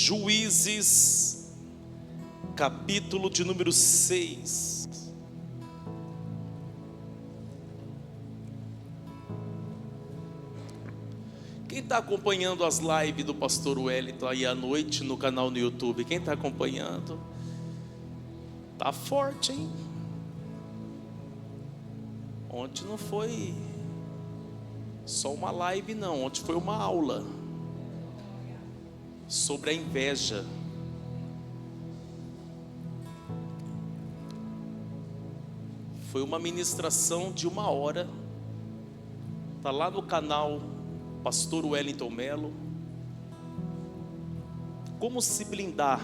Juízes, capítulo de número 6. Quem está acompanhando as lives do pastor Wellington aí à noite no canal no YouTube? Quem está acompanhando? Tá forte, hein? Ontem não foi só uma live não, ontem foi uma aula sobre a inveja. Foi uma ministração de 1 hora. Está lá no canal Pastor Wellington Melo. Como se blindar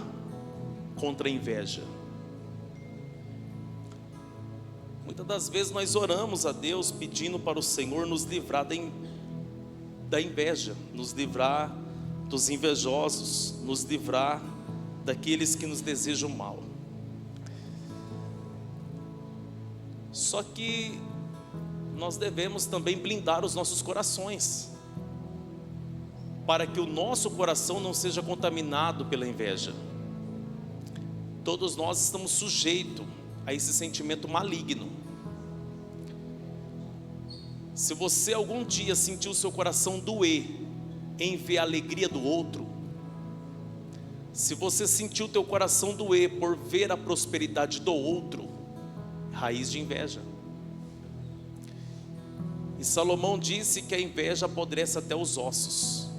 contra a inveja? Muitas das vezes nós oramos a Deus pedindo para o Senhor nos livrar da inveja, nos livrar dos invejosos, nos livrar daqueles que nos desejam mal. Só que nós devemos também blindar os nossos corações, para que o nosso coração não seja contaminado pela inveja. Todos nós estamos sujeitos a esse sentimento maligno. Se você algum dia sentiu o seu coração doer em ver a alegria do outro, se você sentiu o teu coração doer por ver a prosperidade do outro, raiz de inveja. E Salomão disse que a inveja apodrece até os ossos.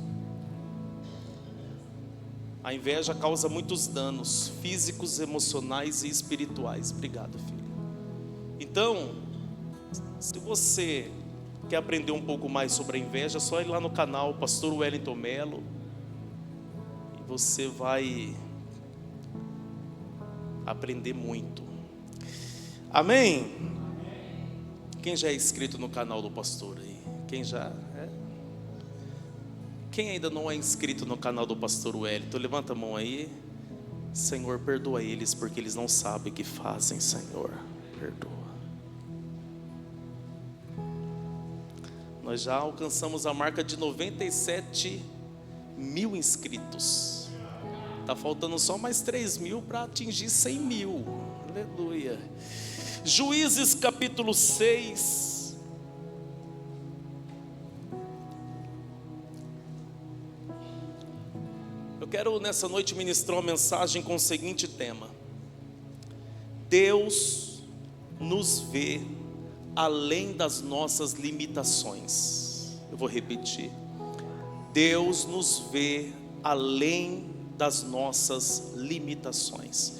A inveja causa muitos danos físicos, emocionais e espirituais. Obrigado, filho. Então, se você quer aprender um pouco mais sobre a inveja, é só ir lá no canal Pastor Wellington Melo, e você vai aprender muito. Amém? Quem já é inscrito no canal do pastor aí? Quem já é? Quem ainda não é inscrito no canal do pastor Wellington, levanta a mão aí. Senhor, perdoa eles, porque eles não sabem o que fazem. Senhor, perdoa. Nós já alcançamos a marca de 97 mil inscritos. Está faltando só mais 3 mil para atingir 100 mil. Aleluia. Juízes capítulo 6. Eu quero nessa noite ministrar uma mensagem com o seguinte tema: Deus nos vê além das nossas limitações. Eu vou repetir. Deus nos vê além das nossas limitações.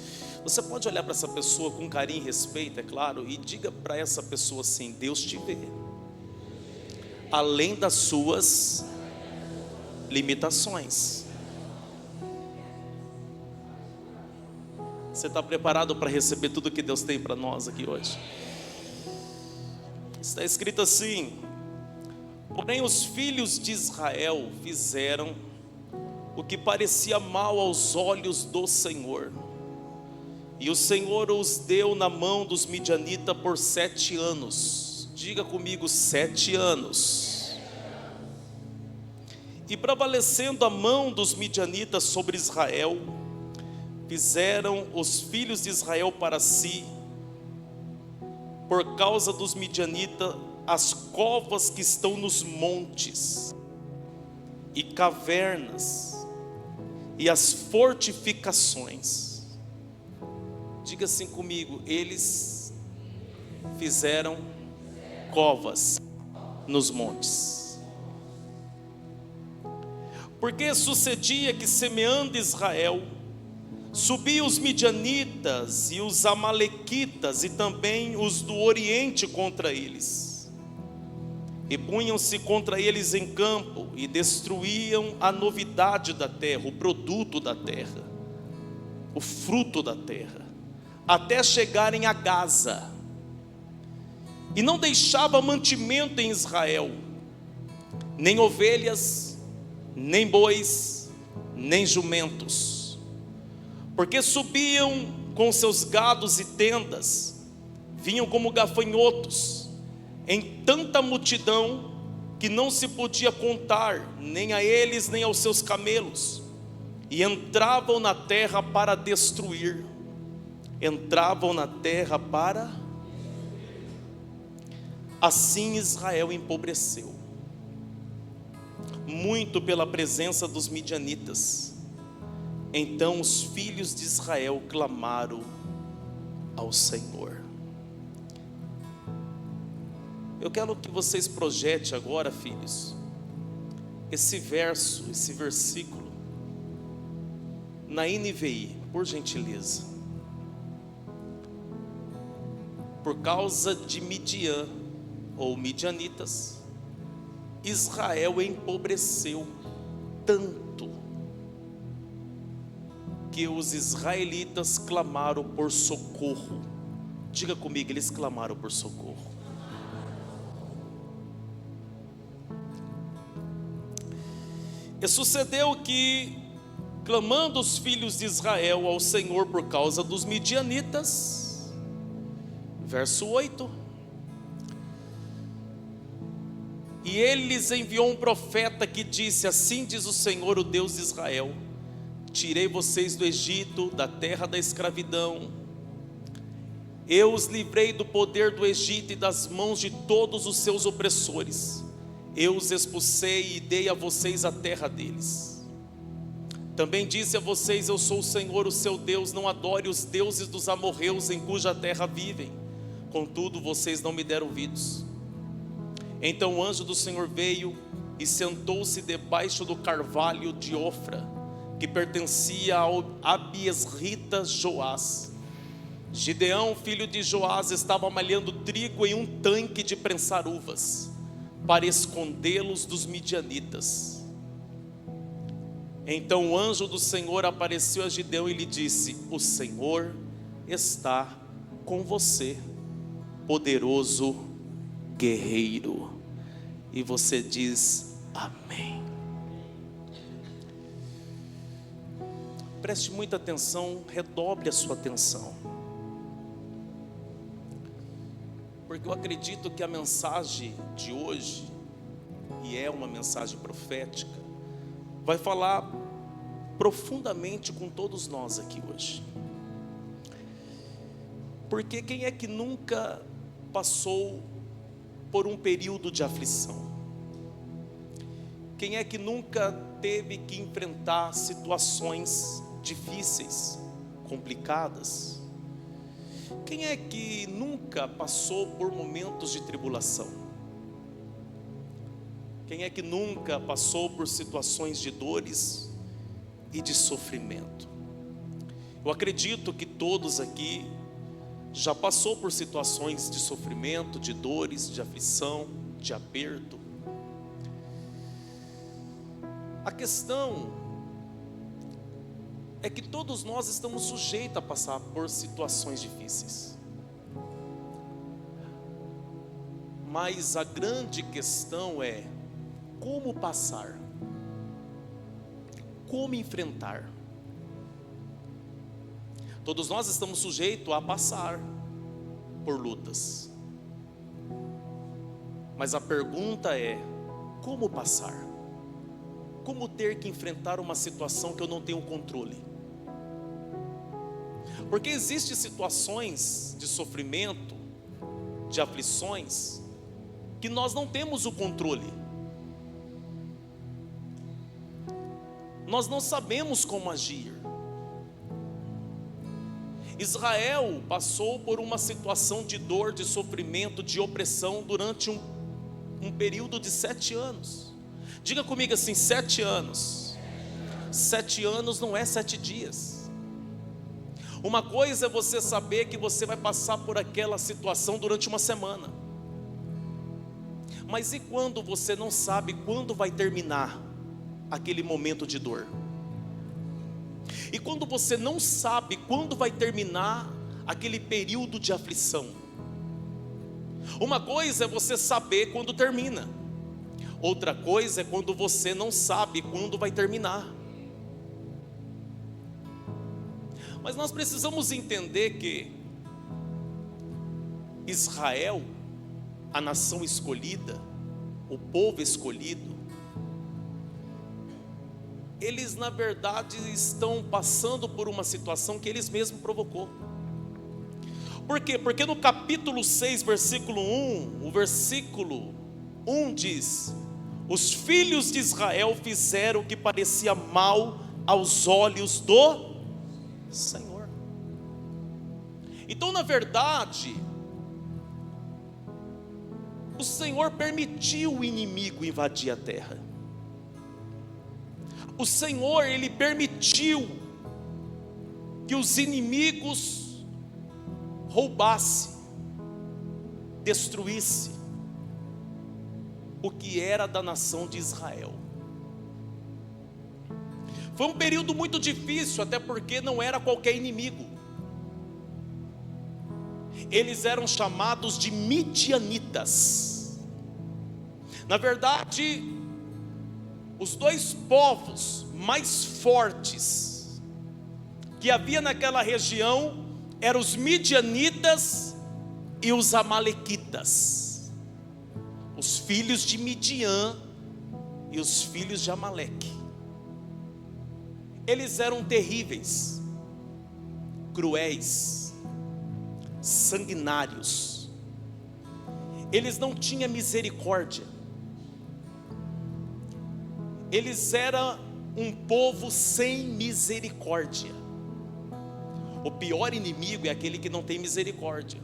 Você pode olhar para essa pessoa com carinho e respeito, é claro, e diga para essa pessoa assim: Deus te vê além das suas limitações. Você está preparado para receber tudo que Deus tem para nós aqui hoje? Está escrito assim: porém os filhos de Israel fizeram o que parecia mal aos olhos do Senhor, e o Senhor os deu na mão dos midianitas por 7 anos. Diga comigo, 7 anos. E prevalecendo a mão dos midianitas sobre Israel, fizeram os filhos de Israel para si, por causa dos midianitas, as covas que estão nos montes, e cavernas, e as fortificações. Diga assim comigo: eles fizeram covas nos montes. Porque sucedia que, semeando Israel, subiam os midianitas e os amalequitas e também os do oriente contra eles, e punham-se contra eles em campo e destruíam a novidade da terra, o produto da terra, o fruto da terra, até chegarem a Gaza. E não deixava mantimento em Israel, nem ovelhas, nem bois, nem jumentos, porque subiam com seus gados e tendas, vinham como gafanhotos, em tanta multidão que não se podia contar, nem a eles, nem aos seus camelos. e entravam na terra para destruir. Entravam na terra para... Assim Israel empobreceu muito pela presença dos midianitas. Então os filhos de Israel clamaram ao Senhor. Eu quero que vocês projetem agora, filhos, esse verso, esse versículo na NVI, por gentileza. Por causa de Midian ou midianitas, Israel empobreceu tanto que os israelitas clamaram por socorro. Diga comigo, eles clamaram por socorro. E sucedeu que, clamando os filhos de Israel ao Senhor por causa dos midianitas, verso 8, e ele lhes enviou um profeta que disse: assim diz o Senhor, o Deus de Israel: tirei vocês do Egito, da terra da escravidão. Eu os livrei do poder do Egito e das mãos de todos os seus opressores. Eu os expulsei e dei a vocês a terra deles. Também disse a vocês: eu sou o Senhor, o seu Deus. Não adore os deuses dos amorreus em cuja terra vivem. Contudo, vocês não me deram ouvidos. Então o anjo do Senhor veio e sentou-se debaixo do carvalho de Ofra, que pertencia ao abiesrita Joás. Gideão, filho de Joás, estava malhando trigo em um tanque de prensar uvas, para escondê-los dos midianitas. Então o anjo do Senhor apareceu a Gideão e lhe disse: o Senhor está com você, poderoso guerreiro. E você diz amém. Preste muita atenção, redobre a sua atenção, porque eu acredito que a mensagem de hoje, e é uma mensagem profética, vai falar profundamente com todos nós aqui hoje. Porque quem é que nunca passou por um período de aflição? Quem é que nunca teve que enfrentar situações difíceis, complicadas? Quem é que nunca passou por momentos de tribulação? Quem é que nunca passou por situações de dores e de sofrimento? Eu acredito que todos aqui já passou por situações de sofrimento, de dores, de aflição, de aperto. A questão é que todos nós estamos sujeitos a passar por situações difíceis. Mas a grande questão é como passar, como enfrentar. Todos nós estamos sujeitos a passar por lutas. Mas a pergunta é: como passar? Como ter que enfrentar uma situação que eu não tenho controle? Porque existem situações de sofrimento, de aflições, que nós não temos o controle. Nós não sabemos como agir. Israel passou por uma situação de dor, de sofrimento, de opressão durante um período de 7 anos. Diga comigo assim: 7 anos. 7 anos não é 7 dias. Uma coisa é você saber que você vai passar por aquela situação durante uma semana. Mas e quando você não sabe quando vai terminar aquele momento de dor? E quando você não sabe quando vai terminar aquele período de aflição? Uma coisa é você saber quando termina. Outra coisa é quando você não sabe quando vai terminar. Mas nós precisamos entender que Israel, a nação escolhida, o povo escolhido, eles na verdade estão passando por uma situação que eles mesmos provocou. Por quê? Porque no capítulo 6, versículo 1, o versículo 1 diz: os filhos de Israel fizeram o que parecia mal aos olhos do Senhor. Então, na verdade, o Senhor permitiu o inimigo invadir a terra. O Senhor, Ele permitiu que os inimigos roubassem, destruíssem o que era da nação de Israel. Foi um período muito difícil, até porque não era qualquer inimigo. Eles eram chamados de midianitas. Na verdade, os dois povos mais fortes que havia naquela região eram os midianitas e os amalequitas, os filhos de Midian e os filhos de Amaleque. Eles eram terríveis, cruéis, sanguinários. Eles não tinham misericórdia. Eles eram um povo sem misericórdia. O pior inimigo é aquele que não tem misericórdia.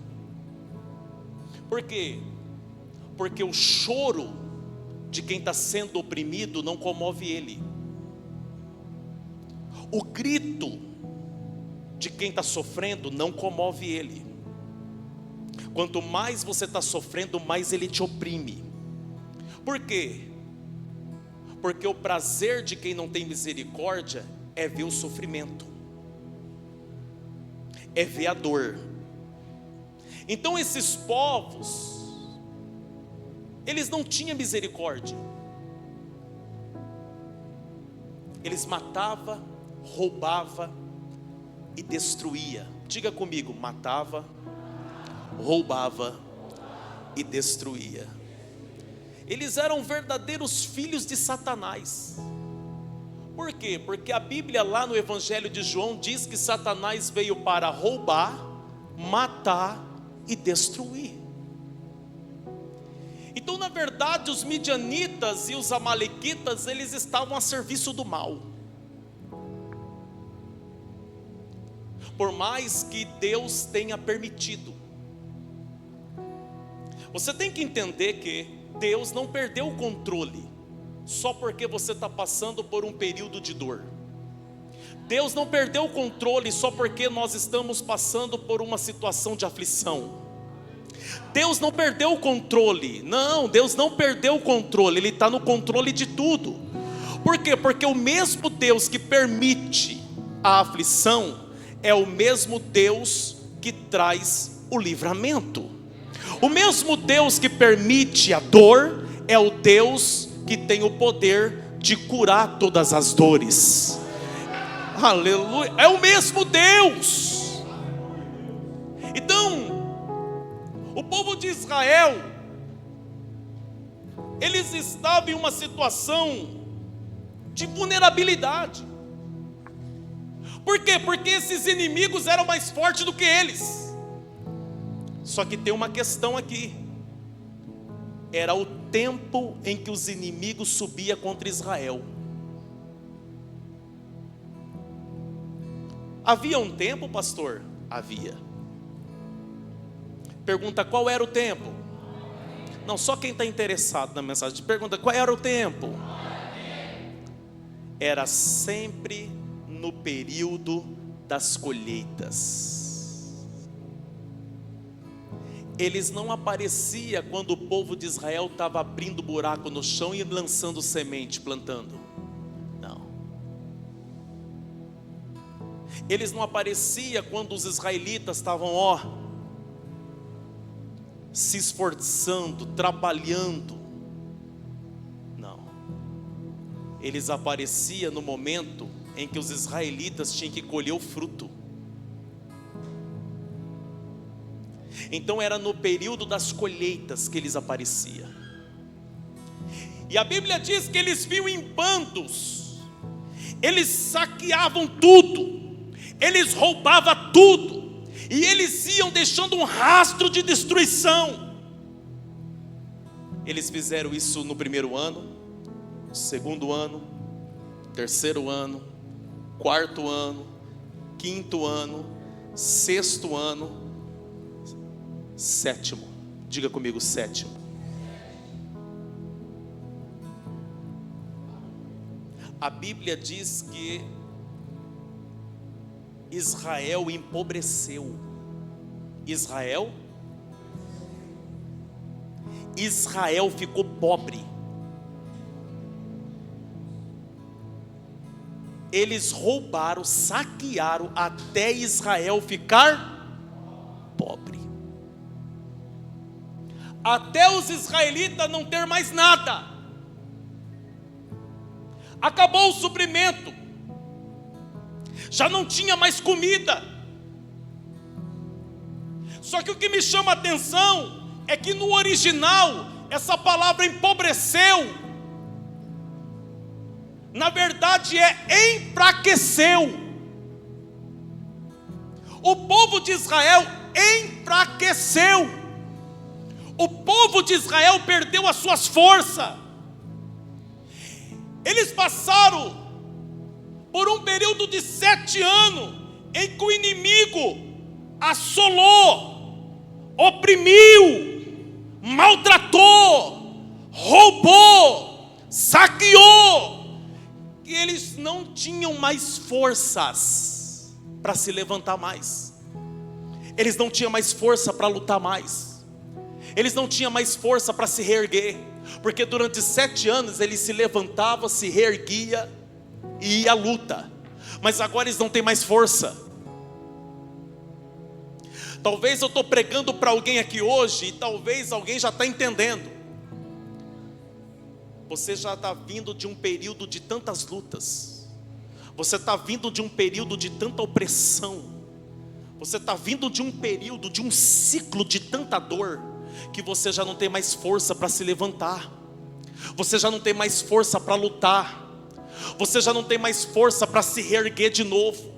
Por quê? Porque o choro de quem está sendo oprimido não comove ele. O grito de quem está sofrendo não comove ele. Quanto mais você está sofrendo, mais ele te oprime. Por quê? Porque o prazer de quem não tem misericórdia é ver o sofrimento, é ver a dor. Então esses povos, eles não tinham misericórdia. Eles matavam, roubavam e destruía. Diga comigo: matava, roubava e destruía. Eles eram verdadeiros filhos de Satanás. Por quê? Porque a Bíblia lá no Evangelho de João diz que Satanás veio para roubar, matar e destruir. Então, na verdade, os midianitas e os amalequitas, eles estavam a serviço do mal. Por mais que Deus tenha permitido. Você tem que entender que Deus não perdeu o controle só porque você está passando por um período de dor. Deus não perdeu o controle só porque nós estamos passando por uma situação de aflição. Deus não perdeu o controle. Não, Deus não perdeu o controle. Ele está no controle de tudo. Por quê? Porque o mesmo Deus que permite a aflição é o mesmo Deus que traz o livramento. O mesmo Deus que permite a dor é o Deus que tem o poder de curar todas as dores. Aleluia, é o mesmo Deus. Então, o povo de Israel, eles estavam em uma situação de vulnerabilidade. Por quê? Porque esses inimigos eram mais fortes do que eles. Só que tem uma questão aqui. Era o tempo em que os inimigos subiam contra Israel. Havia um tempo, pastor? Havia. Pergunta: qual era o tempo? Não, só quem está interessado na mensagem. Pergunta: qual era o tempo? Era sempre no período das colheitas. Eles não apareciam quando o povo de Israel estava abrindo buraco no chão e lançando semente, plantando. Não. Eles não apareciam quando os israelitas estavam, se esforçando, trabalhando. Não. Eles apareciam no momento em que os israelitas tinham que colher o fruto. Então era no período das colheitas que eles apareciam. E a Bíblia diz que eles vinham em bandos. eles saqueavam tudo, eles roubavam tudo, e eles iam deixando um rastro de destruição. Eles fizeram isso no primeiro ano, segundo ano, terceiro ano, quarto ano, quinto ano, sexto ano, sétimo. Diga comigo, sétimo. A Bíblia diz que Israel empobreceu. Israel ficou pobre. Eles roubaram, saquearam até Israel ficar pobre. Até os israelitas não ter mais nada. Acabou o suprimento. Já não tinha mais comida. Só que o que me chama a atenção é que no original essa palavra empobreceu, na verdade é enfraqueceu. O povo de Israel enfraqueceu. O povo de Israel perdeu as suas forças. Eles passaram por um período de 7 anos em que o inimigo assolou, oprimiu, maltratou, roubou, saqueou, que eles não tinham mais forças para se levantar mais. Eles não tinham mais força para lutar mais. Eles não tinham mais força para se reerguer, porque durante 7 anos eles se levantavam, se reerguia e ia à luta. Mas agora eles não têm mais força. Talvez eu estou pregando para alguém aqui hoje, e talvez alguém já está entendendo. Você já está vindo de um período de tantas lutas. Você está vindo de um período de tanta opressão. Você está vindo de um período, de um ciclo de tanta dor, que você já não tem mais força para se levantar. Você já não tem mais força para lutar. Você já não tem mais força para se reerguer de novo.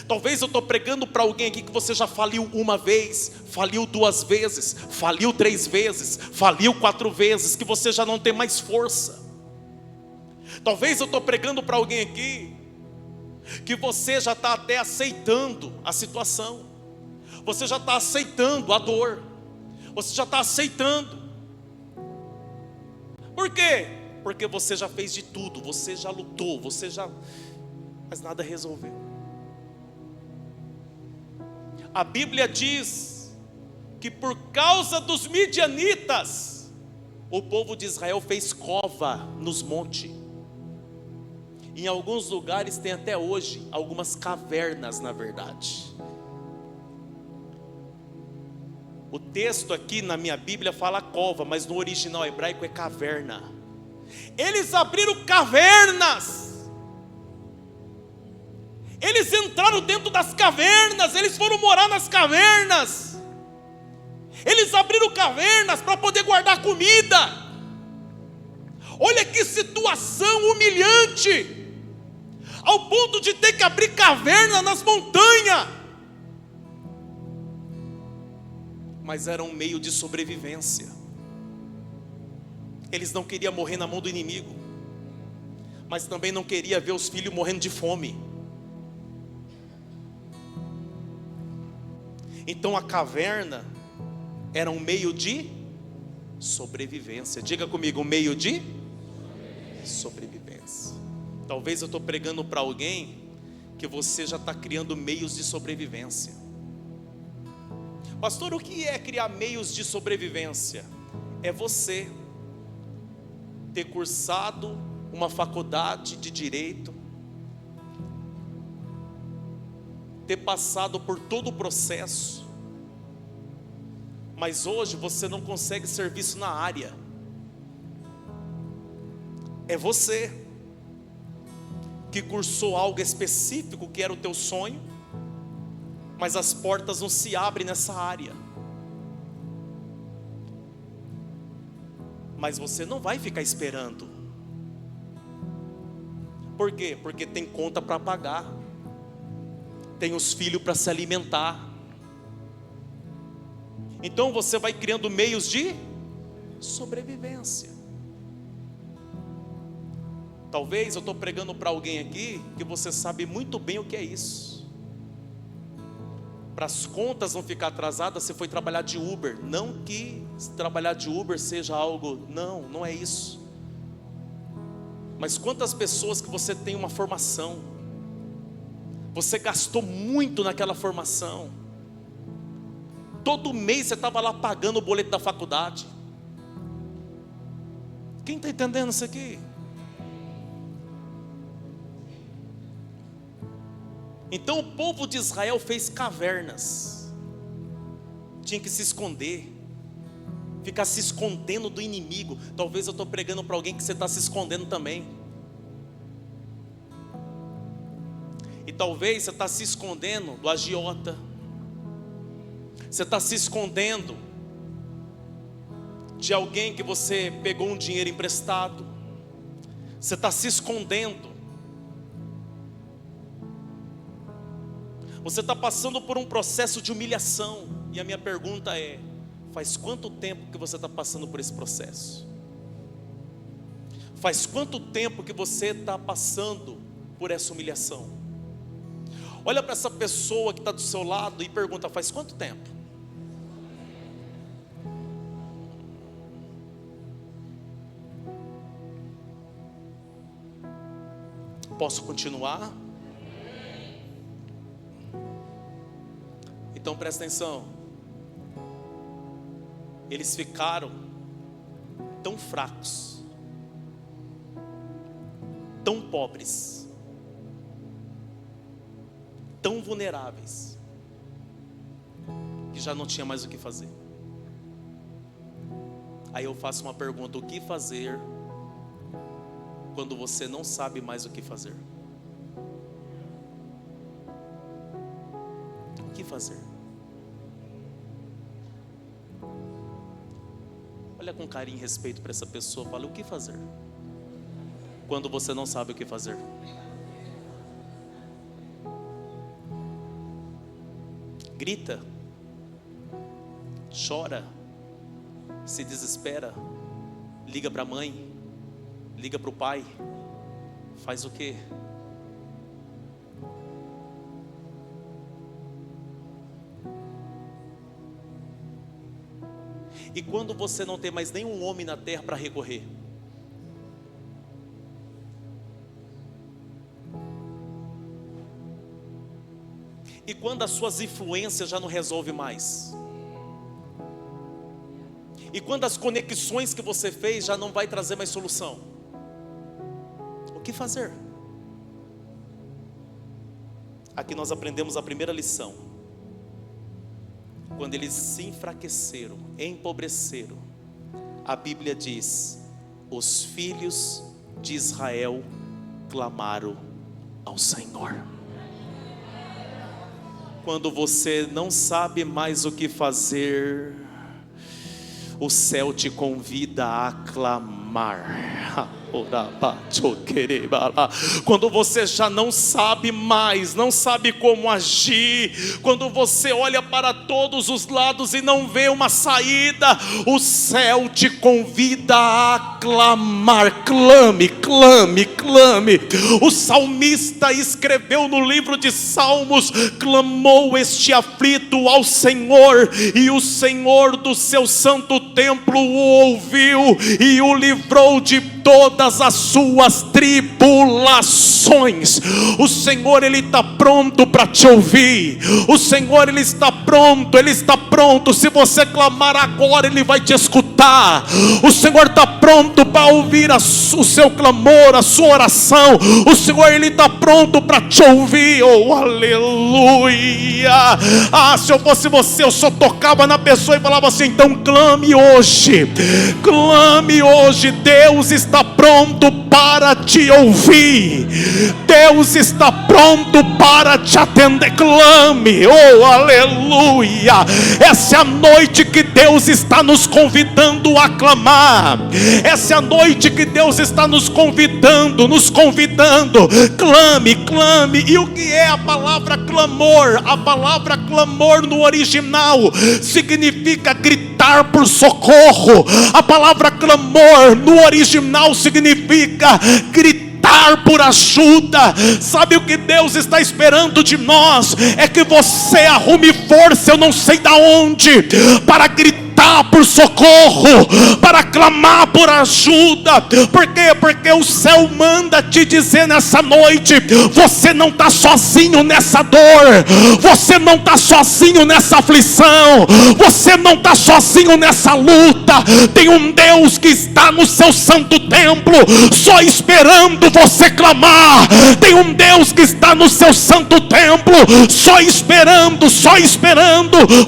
Talvez eu estou pregando para alguém aqui que você já faliu uma vez, faliu 2 vezes, faliu 3 vezes, faliu 4 vezes, que você já não tem mais força. Talvez eu estou pregando para alguém aqui que você já está até aceitando a situação. Você já está aceitando a dor. Você já está aceitando. Por quê? Porque você já fez de tudo, você já lutou, mas nada resolveu. A Bíblia diz que por causa dos midianitas, o povo de Israel fez cova nos montes. Em alguns lugares tem até hoje algumas cavernas, na verdade. O texto aqui na minha Bíblia fala cova, mas no original hebraico é caverna. Eles abriram cavernas. Eles entraram dentro das cavernas, eles foram morar nas cavernas. Eles abriram cavernas para poder guardar comida. Olha que situação humilhante, ao ponto de ter que abrir caverna nas montanhas. Mas era um meio de sobrevivência. Eles não queriam morrer na mão do inimigo, mas também não queriam ver os filhos morrendo de fome. Então a caverna era um meio de sobrevivência. Diga comigo, um meio de sobrevivência. Talvez eu estou pregando para alguém que você já está criando meios de sobrevivência. Pastor, o que é criar meios de sobrevivência? É você ter cursado uma faculdade de direito, ter passado por todo o processo, mas hoje você não consegue serviço na área. É você que cursou algo específico que era o teu sonho, mas as portas não se abrem nessa área. Mas você não vai ficar esperando, Por quê? Porque tem conta para pagar, tem os filhos para se alimentar. Então você vai criando meios de sobrevivência. Talvez eu estou pregando para alguém aqui que você sabe muito bem o que é isso. Para as contas não ficar atrasadas, você foi trabalhar de Uber. Não que trabalhar de Uber seja algo, não é isso. Mas quantas pessoas que você tem uma formação, você gastou muito naquela formação, todo mês você estava lá pagando o boleto da faculdade. Quem está entendendo isso aqui? Então o povo de Israel fez cavernas, tinha que se esconder, ficar se escondendo do inimigo. Talvez eu estou pregando para alguém que você está se escondendo também. E talvez você está se escondendo do agiota, você está se escondendo de alguém que você pegou um dinheiro emprestado, você está se escondendo. Você está passando por um processo de humilhação. E a minha pergunta é: faz quanto tempo que você está passando por esse processo? Faz quanto tempo que você está passando por essa humilhação? Olha para essa pessoa que está do seu lado e pergunta: faz quanto tempo? Posso continuar? Então presta atenção. Eles ficaram tão fracos, tão pobres, tão vulneráveis, que já não tinha mais o que fazer. Aí eu faço uma pergunta: o que fazer quando você não sabe mais o que fazer? O que fazer? Olha com carinho e respeito para essa pessoa. Fala: o que fazer quando você não sabe o que fazer? Grita, chora, se desespera, liga para a mãe, liga para o pai, faz o quê? E quando você não tem mais nenhum homem na terra para recorrer? E quando as suas influências já não resolvem mais? E quando as conexões que você fez já não vai trazer mais solução? O que fazer? Aqui nós aprendemos a primeira lição. Quando eles se enfraqueceram, empobreceram, a Bíblia diz: os filhos de Israel clamaram ao Senhor. Quando você não sabe mais o que fazer, o céu te convida a clamar. Quando você já não sabe mais, não sabe como agir, quando você olha para todos os lados e não vê uma saída, o céu te convida a clamar. Clame, clame, clame. O salmista escreveu no livro de Salmos: clamou este aflito ao Senhor, e o Senhor do seu santo templo o ouviu e o livrou de todas as suas tribulações. O Senhor, Ele está pronto para te ouvir. O Senhor, Ele está pronto, Ele está pronto. Se você clamar agora, Ele vai te escutar. O Senhor está pronto para ouvir o seu clamor, a sua oração. O Senhor, Ele está pronto para te ouvir. Oh, aleluia. Se eu fosse você, eu só tocava na pessoa e falava assim: então clame hoje. Clame hoje. Deus está pronto para te ouvir. Deus está pronto para te atender. Clame, oh aleluia. Essa é a noite que Deus está nos convidando a clamar. Essa é a noite que Deus está nos convidando. Clame, clame. E o que é a palavra clamor? A palavra clamor no original significa gritar por socorro. A palavra clamor no original significa gritar por ajuda. Sabe o que Deus está esperando de nós? É que você arrume força, eu não sei da onde, para gritar por socorro, para clamar por ajuda. Por quê? Porque o céu manda te dizer nessa noite: você não está sozinho nessa dor, você não está sozinho nessa aflição, você não está sozinho nessa luta. Tem um Deus que está no seu santo templo, só esperando você clamar. Tem um Deus que está no seu santo templo, só esperando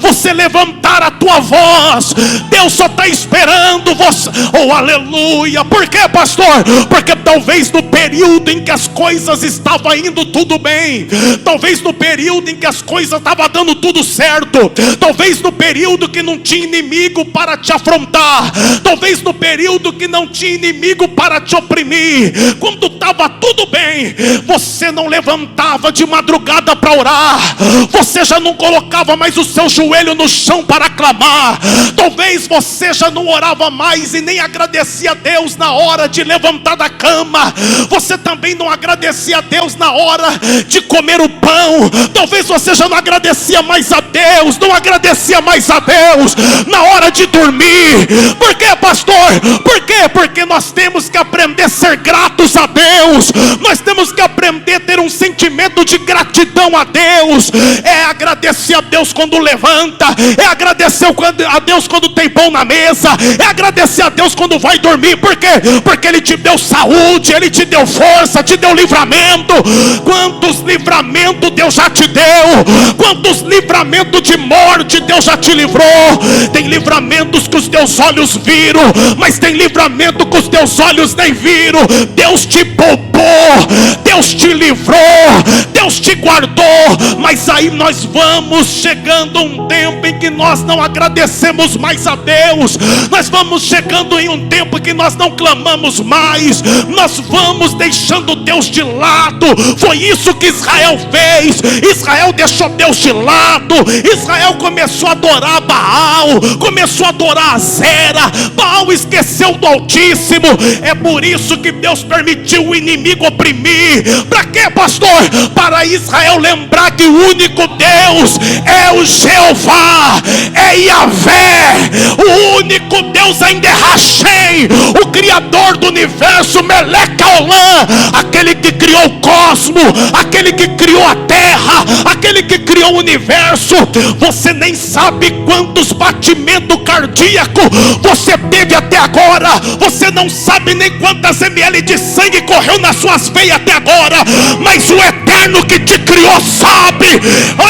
você levantar a tua voz. Deus só está esperando você. Oh, aleluia. Por quê, pastor? Porque talvez no período em que as coisas estavam indo tudo bem, talvez no período em que as coisas estavam dando tudo certo, talvez no período que não tinha inimigo para te afrontar, talvez no período que não tinha inimigo para te oprimir, quando estava tudo bem, você não levantava de madrugada para orar, você já não colocava mais o seu joelho no chão para clamar, talvez você já não orava mais e nem agradecia a Deus na hora de levantar da cama, você também não agradecia a Deus na hora de comer o pão, talvez você já não agradecia mais a Deus, na hora de dormir. Por quê, pastor? Por quê? Porque nós temos que aprender a ser gratos a Deus, nós temos que aprender a ter um sentimento de gratidão a Deus. É agradecer a Deus quando levanta, é agradecer a Deus quando tem pão na mesa, é agradecer a Deus quando vai dormir. Por quê? Porque Ele te deu saúde, Ele te deu força, te deu livramento. Quantos livramentos Deus já te deu? Quantos livramentos de morte Deus já te livrou? Tem livramentos que os teus olhos viram, mas tem livramento que os teus olhos nem viram. Deus te poupou, Deus te livrou, Deus te guardou. Mas aí nós vamos chegando a um tempo em que nós não agradecemos mais a Deus, nós vamos chegando em um tempo que nós não clamamos mais, nós vamos deixando Deus de lado. Foi isso que Israel fez. Israel deixou Deus de lado, Israel começou a adorar Baal, começou a adorar Azera. Baal esqueceu do Altíssimo. É por isso que Deus permitiu o inimigo oprimir. Para quê, pastor? Para Israel lembrar que o único Deus é o Jeová, é Yahvé. O único Deus ainda é Hashem, o Criador do universo, Melech Haolam, aquele que criou o cosmo, aquele que criou a terra, aquele que criou o universo. Você nem sabe quantos batimentos cardíacos você teve até agora, você não sabe nem quantas ml de sangue correu nas suas veias até agora, mas o eterno que te criou sabe.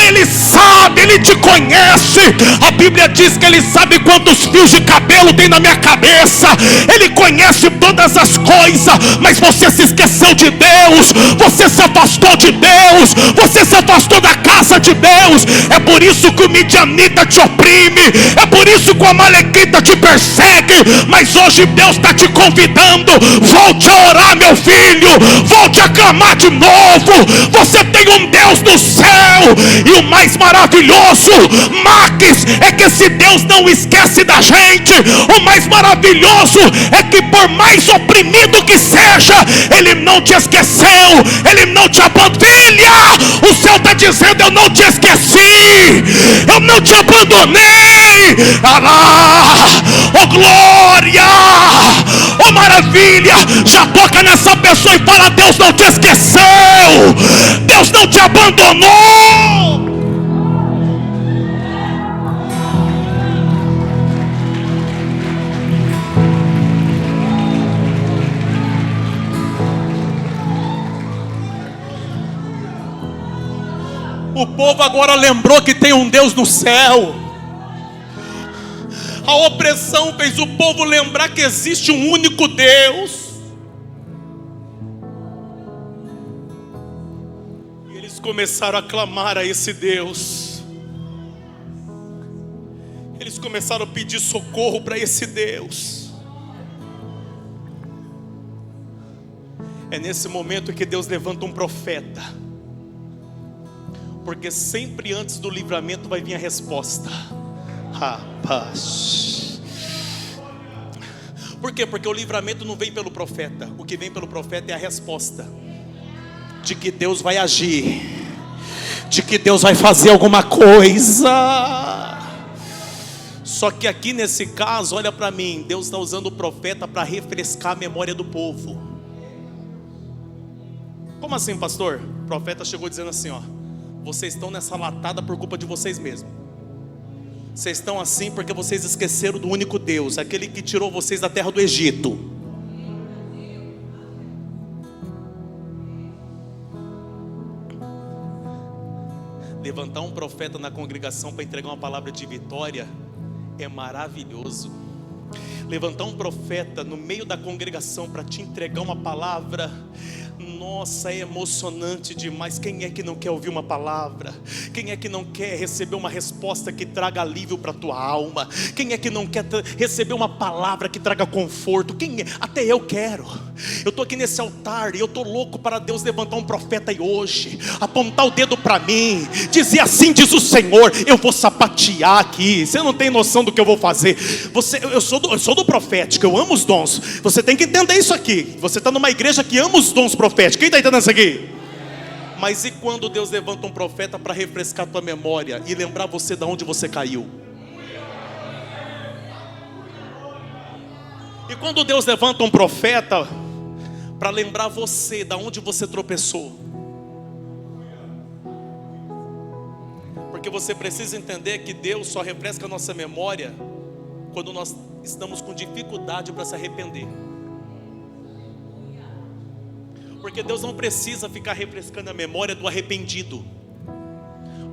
Ele sabe, Ele te conhece. A Bíblia diz que Ele sabe quantos fios de cabelo tem na minha cabeça, Ele conhece todas as coisas. Mas você se esqueceu de Deus, você se afastou de Deus, você se afastou da casa de Deus. É por isso que o midianita te oprime, é por isso que o amalequita te persegue. Mas hoje Deus está te convidando: volte a orar, meu filho, volte a clamar de novo. Você tem um Deus no céu, e o mais maravilhoso, Max, é que esse Deus não esquece da gente. O mais maravilhoso é que por mais oprimido que seja, Ele não te esqueceu, Ele não te abandonou. Filha, o céu está dizendo: eu não te esqueci, eu não te abandonei. Alá, oh glória, oh maravilha. Já toca nessa pessoa e fala: Deus não te esqueceu, Deus não te abandonou. O povo agora lembrou que tem um Deus no céu. A opressão fez o povo lembrar que existe um único Deus. E eles começaram a clamar a esse Deus. Eles começaram a pedir socorro para esse Deus. É nesse momento que Deus levanta um profeta, porque sempre antes do livramento vai vir a resposta. Rapaz, por quê? Porque o livramento não vem pelo profeta, o que vem pelo profeta é a resposta de que Deus vai agir, de que Deus vai fazer alguma coisa. Só que aqui nesse caso, olha para mim, Deus está usando o profeta para refrescar a memória do povo. Como assim, pastor? O profeta chegou dizendo assim, ó: vocês estão nessa latada por culpa de vocês mesmos. Vocês estão assim porque vocês esqueceram do único Deus, aquele que tirou vocês da terra do Egito. Levantar um profeta na congregação para entregar uma palavra de vitória é maravilhoso. Levantar um profeta no meio da congregação para te entregar uma palavra, nossa, é emocionante demais. Quem é que não quer ouvir uma palavra? Quem é que não quer receber uma resposta que traga alívio para a tua alma? Quem é que não quer receber uma palavra que traga conforto? Quem é? Até eu quero. Eu estou aqui nesse altar e eu estou louco para Deus levantar um profeta aí hoje, apontar o dedo para mim, dizer assim diz o Senhor, eu vou sapatear aqui. Você não tem noção do que eu vou fazer. Eu sou do profético, eu amo os dons. Você tem que entender isso aqui. Você está numa igreja que ama os dons proféticos. Quem está entendendo isso aqui? Mas e quando Deus levanta um profeta para refrescar a tua memória e lembrar você de onde você caiu? E quando Deus levanta um profeta para lembrar você de onde você tropeçou? Porque você precisa entender que Deus só refresca a nossa memória quando nós estamos com dificuldade para se arrepender. Porque Deus não precisa ficar refrescando a memória do arrependido,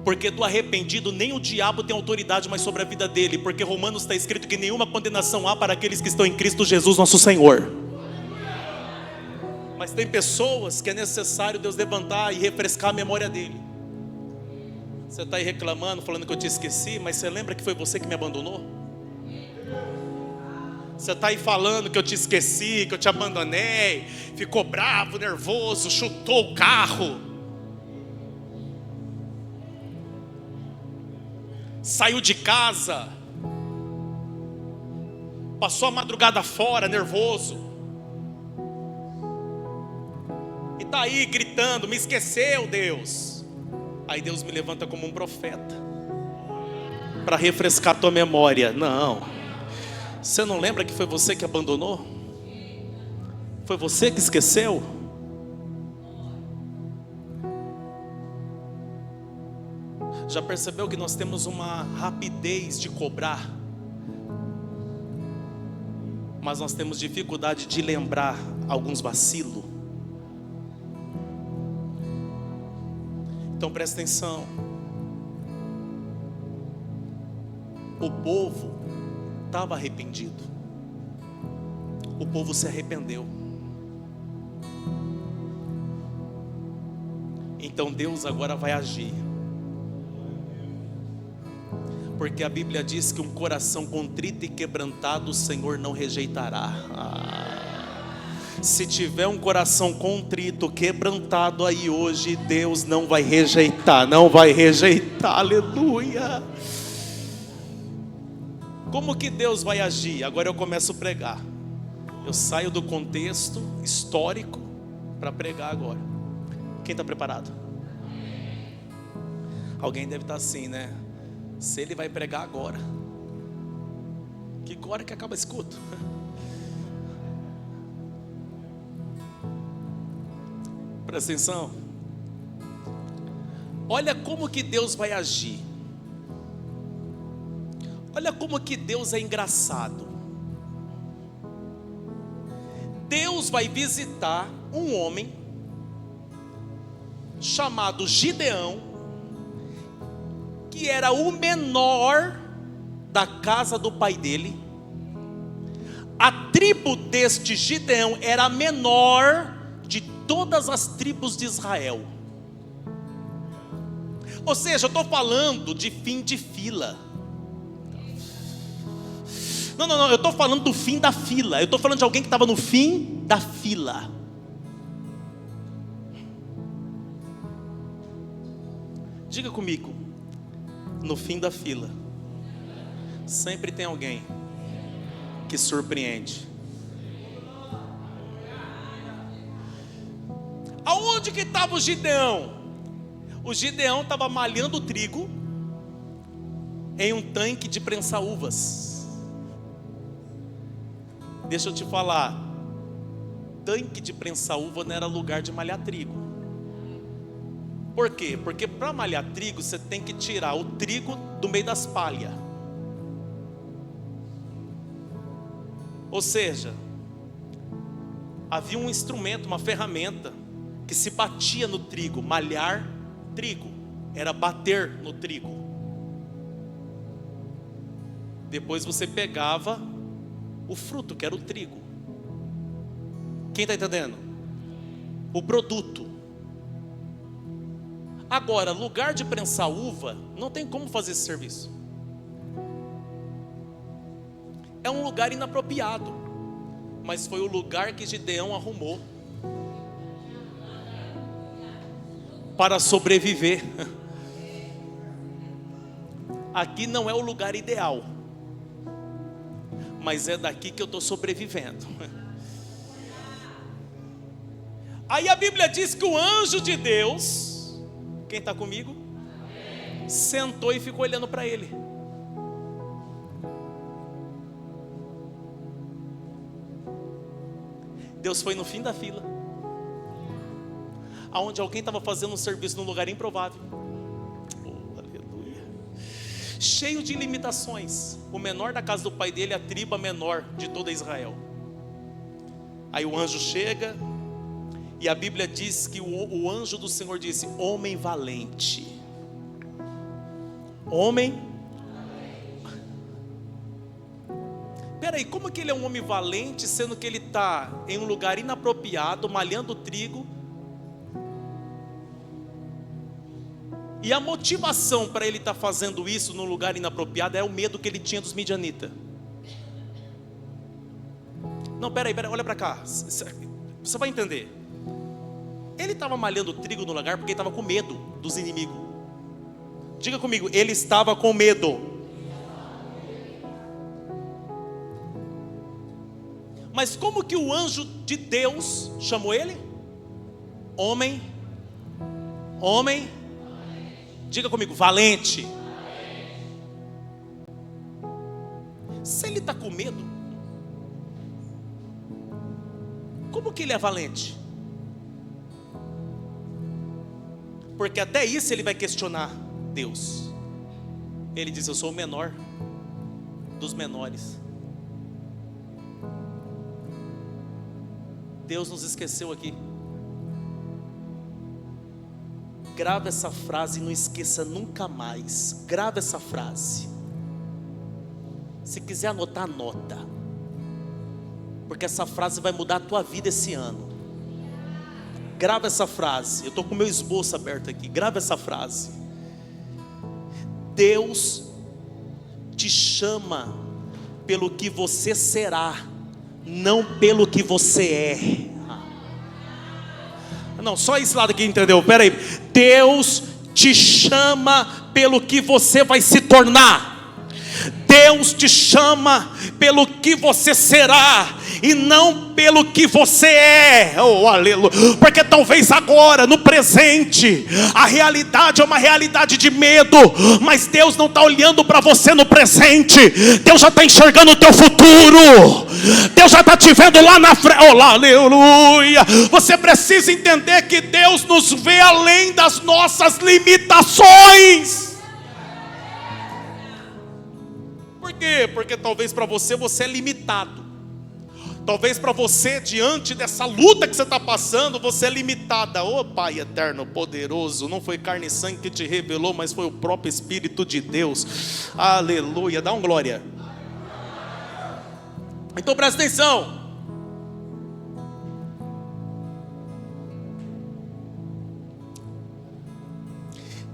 porque do arrependido nem o diabo tem autoridade mais sobre a vida dele, porque Romanos está escrito que nenhuma condenação há para aqueles que estão em Cristo Jesus nosso Senhor. Mas tem pessoas que é necessário Deus levantar e refrescar a memória dele. Você está aí reclamando, falando que eu te esqueci, mas você lembra que foi você que me abandonou? Você está aí falando que eu te esqueci, que eu te abandonei, ficou bravo, nervoso, chutou o carro, saiu de casa, passou a madrugada fora, nervoso, e está aí gritando, me esqueceu Deus. Aí Deus me levanta como um profeta para refrescar a tua memória. Não, você não lembra que foi você que abandonou? Foi você que esqueceu? Já percebeu que nós temos uma rapidez de cobrar, mas nós temos dificuldade de lembrar alguns vacilos? Então presta atenção. O povo estava arrependido. O povo se arrependeu. Então Deus agora vai agir. Porque a Bíblia diz que um coração contrito e quebrantado o Senhor não rejeitará. Se tiver um coração contrito, quebrantado aí hoje, Deus não vai rejeitar, não vai rejeitar, aleluia. Como que Deus vai agir? Agora eu começo a pregar. Eu saio do contexto histórico para pregar agora. Quem está preparado? Alguém deve estar assim, né? Se ele vai pregar agora, que hora que acaba esse culto? Presta atenção. Olha como que Deus vai agir. Olha como que Deus é engraçado. Deus vai visitar um homem chamado Gideão, que era o menor da casa do pai dele. A tribo deste Gideão era a menor de todas as tribos de Israel. Ou seja, eu estou falando de fim de fila. Não, eu estou falando do fim da fila. Eu estou falando de alguém que estava no fim da fila. Diga comigo, no fim da fila, sempre tem alguém que surpreende. Aonde que estava o Gideão? O Gideão estava malhando trigo em um tanque de prensar uvas. Deixa eu te falar, tanque de prensar uva não era lugar de malhar trigo. Por quê? Porque para malhar trigo você tem que tirar o trigo do meio das palhas. Ou seja, havia um instrumento, uma ferramenta que se batia no trigo. Malhar trigo era bater no trigo. Depois você pegava o fruto, que era o trigo. Quem está entendendo? O produto. Agora, lugar de prensar uva, não tem como fazer esse serviço. É um lugar inapropriado. Mas foi o lugar que Gideão arrumou para sobreviver. Aqui não é o lugar ideal, mas é daqui que eu estou sobrevivendo. Aí a Bíblia diz que o anjo de Deus, quem está comigo? Sentou e ficou olhando para ele. Deus foi no fim da fila, aonde alguém estava fazendo um serviço num lugar improvável. Oh, aleluia. Cheio de limitações. O menor da casa do pai dele, a tribo menor de toda Israel. Aí o anjo chega, e a Bíblia diz que o anjo do Senhor disse: homem valente. Homem. Peraí, como que ele é um homem valente, sendo que ele está em um lugar inapropriado, malhando trigo? E a motivação para ele estar fazendo isso num lugar inapropriado é o medo que ele tinha dos midianitas. Não, peraí, olha para cá. Você vai entender. Ele estava malhando trigo no lugar porque ele estava com medo dos inimigos. Diga comigo, ele estava com medo. Mas como que o anjo de Deus chamou ele? Homem. Homem. Diga comigo, valente. Se ele está com medo, como que ele é valente? Porque até isso ele vai questionar Deus. Ele diz: eu sou o menor dos menores. Deus nos esqueceu aqui. Grava essa frase e não esqueça nunca mais. Grava essa frase. Se quiser anotar, anota. Porque essa frase vai mudar a tua vida esse ano. Grava essa frase. Eu estou com o meu esboço aberto aqui. Grava essa frase. Deus te chama pelo que você será, não pelo que você é. Não, só esse lado aqui, entendeu? Pera aí. Deus te chama pelo que você vai se tornar. Deus te chama pelo que você será e não pelo que você é. Oh, aleluia. Porque talvez agora, no presente, a realidade é uma realidade de medo, mas Deus não está olhando para você no presente. Deus já está enxergando o teu futuro. Deus já está te vendo lá na frente. Oh, aleluia. Você precisa entender que Deus nos vê além das nossas limitações. Por quê? Porque talvez para você é limitado. Talvez para você, diante dessa luta que você está passando, você é limitada. Ô Pai eterno, poderoso, não foi carne e sangue que te revelou, mas foi o próprio Espírito de Deus. Aleluia, dá um glória. Então presta atenção.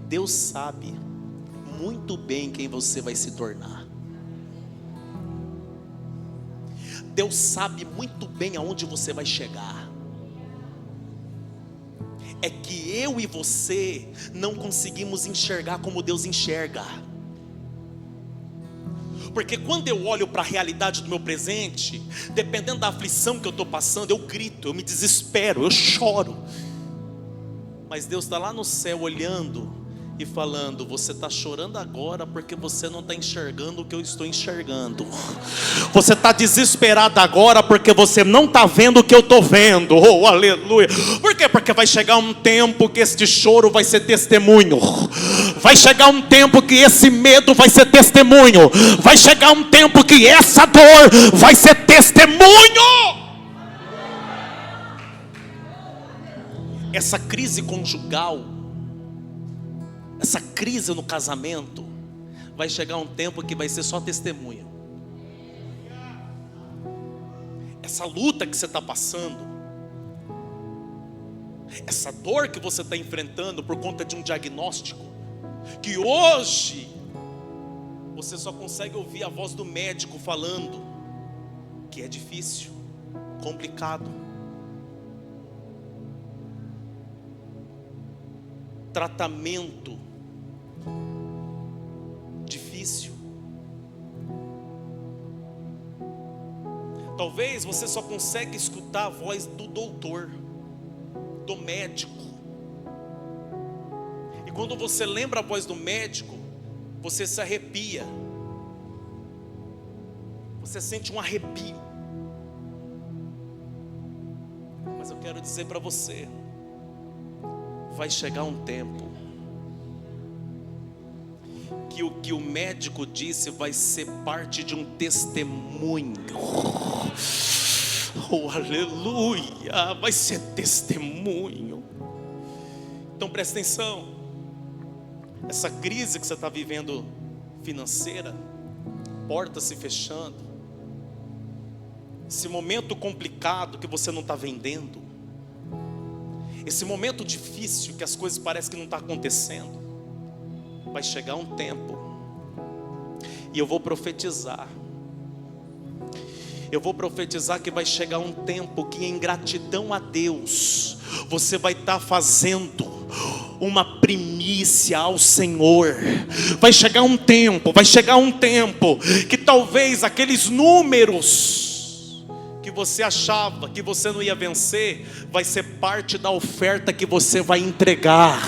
Deus sabe muito bem quem você vai se tornar. Deus sabe muito bem aonde você vai chegar. É que eu e você não conseguimos enxergar como Deus enxerga. Porque quando eu olho para a realidade do meu presente, dependendo da aflição que eu estou passando, eu grito, eu me desespero, eu choro. Mas Deus está lá no céu olhando e falando: você está chorando agora porque você não está enxergando o que eu estou enxergando. Você está desesperado agora porque você não está vendo o que eu estou vendo. Oh, aleluia. Por quê? Porque vai chegar um tempo que este choro vai ser testemunho. Vai chegar um tempo que esse medo vai ser testemunho. Vai chegar um tempo que essa dor vai ser testemunho. Essa crise conjugal, essa crise no casamento, vai chegar um tempo que vai ser só testemunha. Essa luta que você está passando, essa dor que você está enfrentando por conta de um diagnóstico, que hoje você só consegue ouvir a voz do médico falando que é difícil, complicado. Tratamento difícil. Talvez você só consegue escutar a voz do doutor, do médico. E quando você lembra a voz do médico, você se arrepia. Você sente um arrepio. Mas eu quero dizer para você, vai chegar um tempo que o que o médico disse vai ser parte de um testemunho. Oh, aleluia! Vai ser testemunho. Então presta atenção. Essa crise que você está vivendo financeira, portas se fechando, esse momento complicado que você não está vendendo, esse momento difícil que as coisas parecem que não estão acontecendo, vai chegar um tempo, e eu vou profetizar que vai chegar um tempo que em gratidão a Deus, você vai estar fazendo uma primícia ao Senhor. Vai chegar um tempo que talvez aqueles números que você achava que você não ia vencer, vai ser parte da oferta que você vai entregar.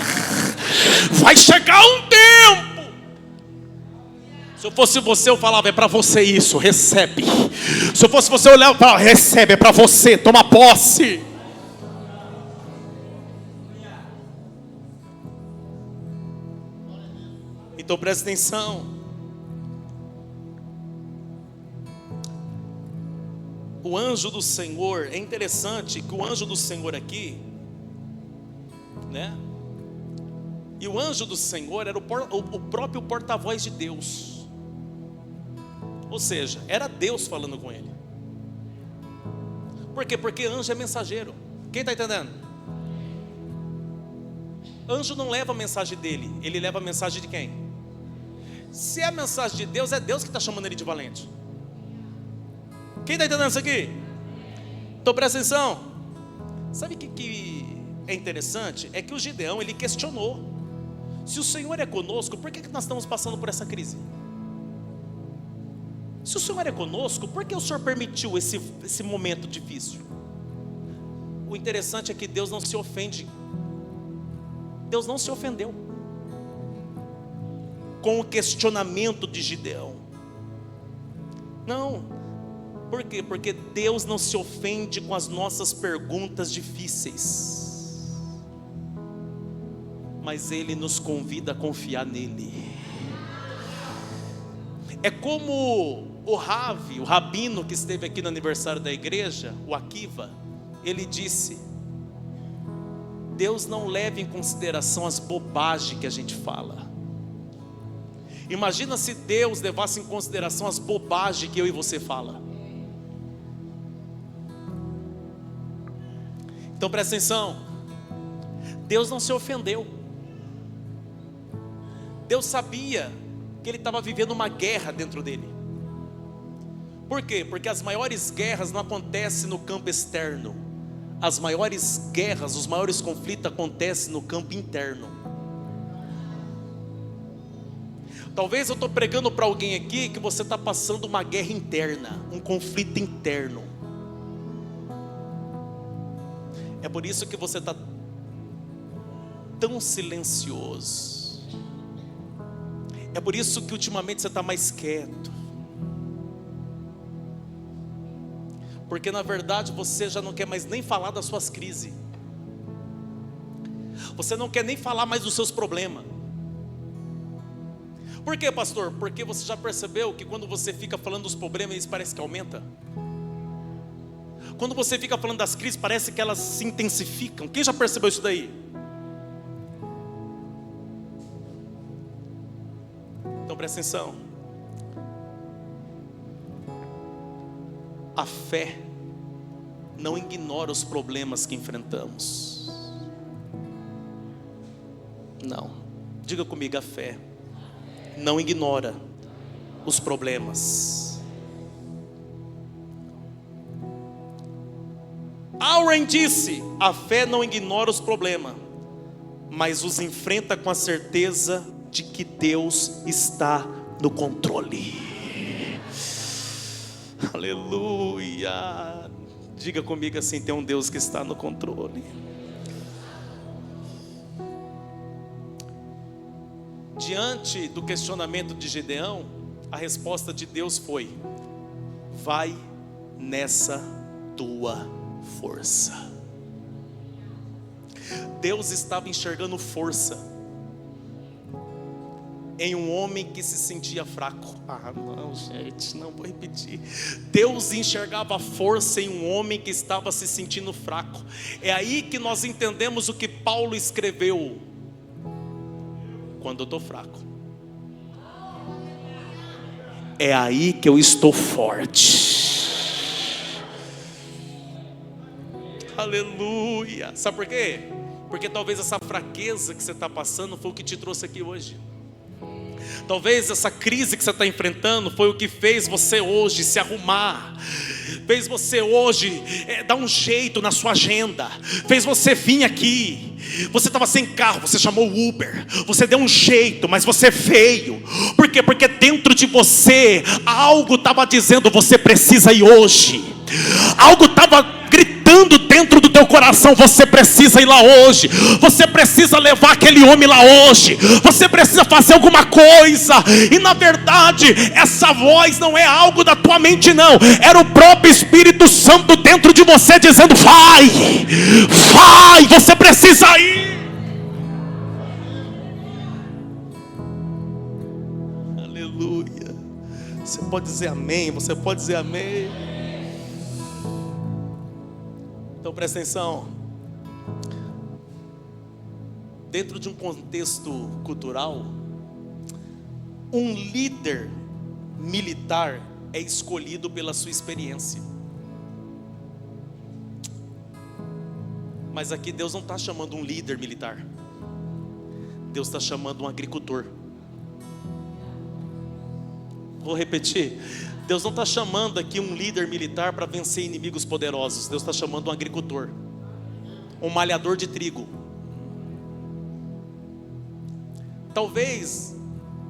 Vai chegar um tempo. Se eu fosse você, eu falava: é para você isso, recebe. Se eu fosse você, eu olhava e falava: recebe, é para você, toma posse. Então presta atenção. O anjo do Senhor, é interessante que o anjo do Senhor aqui, né? E o anjo do Senhor era o próprio porta-voz de Deus. Ou seja, era Deus falando com ele. Por quê? Porque anjo é mensageiro. Quem está entendendo? Anjo não leva a mensagem dele, ele leva a mensagem de quem? Se é a mensagem de Deus, é Deus que está chamando ele de valente. Quem está entendendo isso aqui? Então presta atenção. Sabe o que é interessante? É que o Gideão, ele questionou: se o Senhor é conosco, por que nós estamos passando por essa crise? Se o Senhor é conosco, por que o Senhor permitiu esse momento difícil? O interessante é que Deus não se ofende. Deus não se ofendeu com o questionamento de Gideão. Não. Por quê? Porque Deus não se ofende com as nossas perguntas difíceis, mas Ele nos convida a confiar nele. É como o rabino que esteve aqui no aniversário da igreja, o Akiva, ele disse: Deus não leva em consideração as bobagens que a gente fala. Imagina se Deus levasse em consideração as bobagens que eu e você fala. Então presta atenção. Deus não se ofendeu. Deus sabia que ele estava vivendo uma guerra dentro dele. Por quê? Porque as maiores guerras não acontecem no campo externo. As maiores guerras, os maiores conflitos acontecem no campo interno. Talvez eu estou pregando para alguém aqui que você está passando uma guerra interna, um conflito interno. É por isso que você está tão silencioso. É por isso que ultimamente você está mais quieto. Porque na verdade você já não quer mais nem falar das suas crises. Você não quer nem falar mais dos seus problemas. Por quê, pastor? Porque você já percebeu que quando você fica falando dos problemas, eles parecem que aumenta. Quando você fica falando das crises, parece que elas se intensificam. Quem já percebeu isso daí? Então presta atenção. A fé não ignora os problemas que enfrentamos. Não. Diga comigo, a fé não ignora os problemas. Warren disse: a fé não ignora os problemas, mas os enfrenta com a certeza de que Deus está no controle. Aleluia. Diga comigo assim: tem um Deus que está no controle. Diante do questionamento de Gideão, a resposta de Deus foi: vai nessa tua força. Deus estava enxergando força em um homem que se sentia fraco. Ah, não, gente, não vou repetir. Deus enxergava força em um homem que estava se sentindo fraco. É aí que nós entendemos o que Paulo escreveu: quando eu estou fraco, é aí que eu estou forte. Aleluia. Sabe por quê? Porque talvez essa fraqueza que você está passando foi o que te trouxe aqui hoje. Talvez essa crise que você está enfrentando foi o que fez você hoje se arrumar, fez você hoje dar um jeito na sua agenda, fez você vir aqui. Você estava sem carro, você chamou o Uber, você deu um jeito, mas você veio. Por quê? Porque dentro de você algo estava dizendo: você precisa ir hoje. Algo estava gritando dentro do teu coração: você precisa ir lá hoje. Você precisa levar aquele homem lá hoje. Você precisa fazer alguma coisa. E na verdade essa voz não é algo da tua mente, não. Era o próprio Espírito Santo dentro de você dizendo: vai, vai, você precisa ir. Aleluia. Você pode dizer amém, você pode dizer amém. Então presta atenção. Dentro de um contexto cultural, um líder militar é escolhido pela sua experiência. Mas aqui Deus não está chamando um líder militar. Deus está chamando um agricultor. Vou repetir. Deus não está chamando aqui um líder militar para vencer inimigos poderosos. Deus está chamando um agricultor, um malhador de trigo. Talvez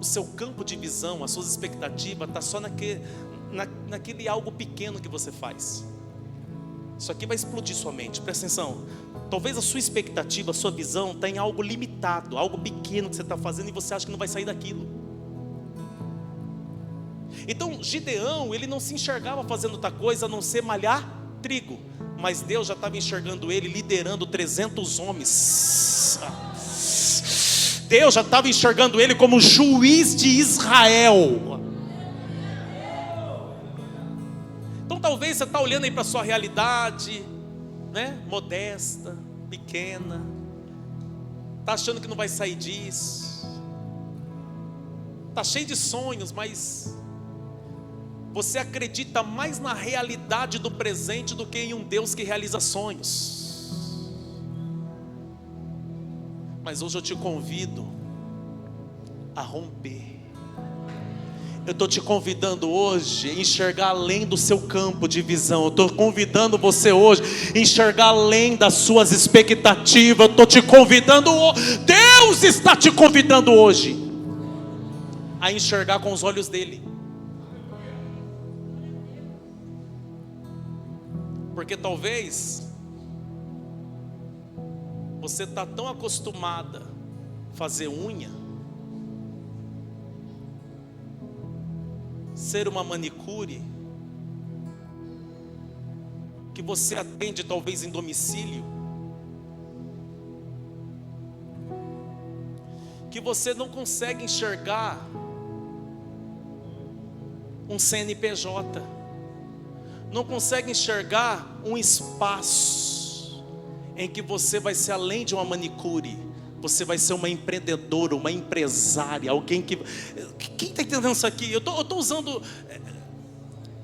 o seu campo de visão, as suas expectativas está só naquele algo pequeno que você faz. Isso aqui vai explodir sua mente, presta atenção. Talvez a sua expectativa, a sua visão está em algo limitado, algo pequeno que você está fazendo e você acha que não vai sair daquilo. Então Gideão, ele não se enxergava fazendo outra coisa a não ser malhar trigo. Mas Deus já estava enxergando ele liderando 300 homens. Deus já estava enxergando ele como juiz de Israel. Então talvez você está olhando aí para a sua realidade, né? Modesta, pequena. Está achando que não vai sair disso. Está cheio de sonhos, mas você acredita mais na realidade do presente do que em um Deus que realiza sonhos. Mas hoje eu te convido a romper. Eu estou te convidando hoje a enxergar além do seu campo de visão. Eu estou convidando você hoje a enxergar além das suas expectativas. Eu estou te convidando, Deus está te convidando hoje a enxergar com os olhos dele. Porque talvez você está tão acostumada a fazer unha, ser uma manicure, que você atende talvez em domicílio, que você não consegue enxergar um CNPJ, não consegue enxergar um espaço em que você vai ser além de uma manicure, você vai ser uma empreendedora, uma empresária, alguém que... Quem está entendendo isso aqui? Eu estou usando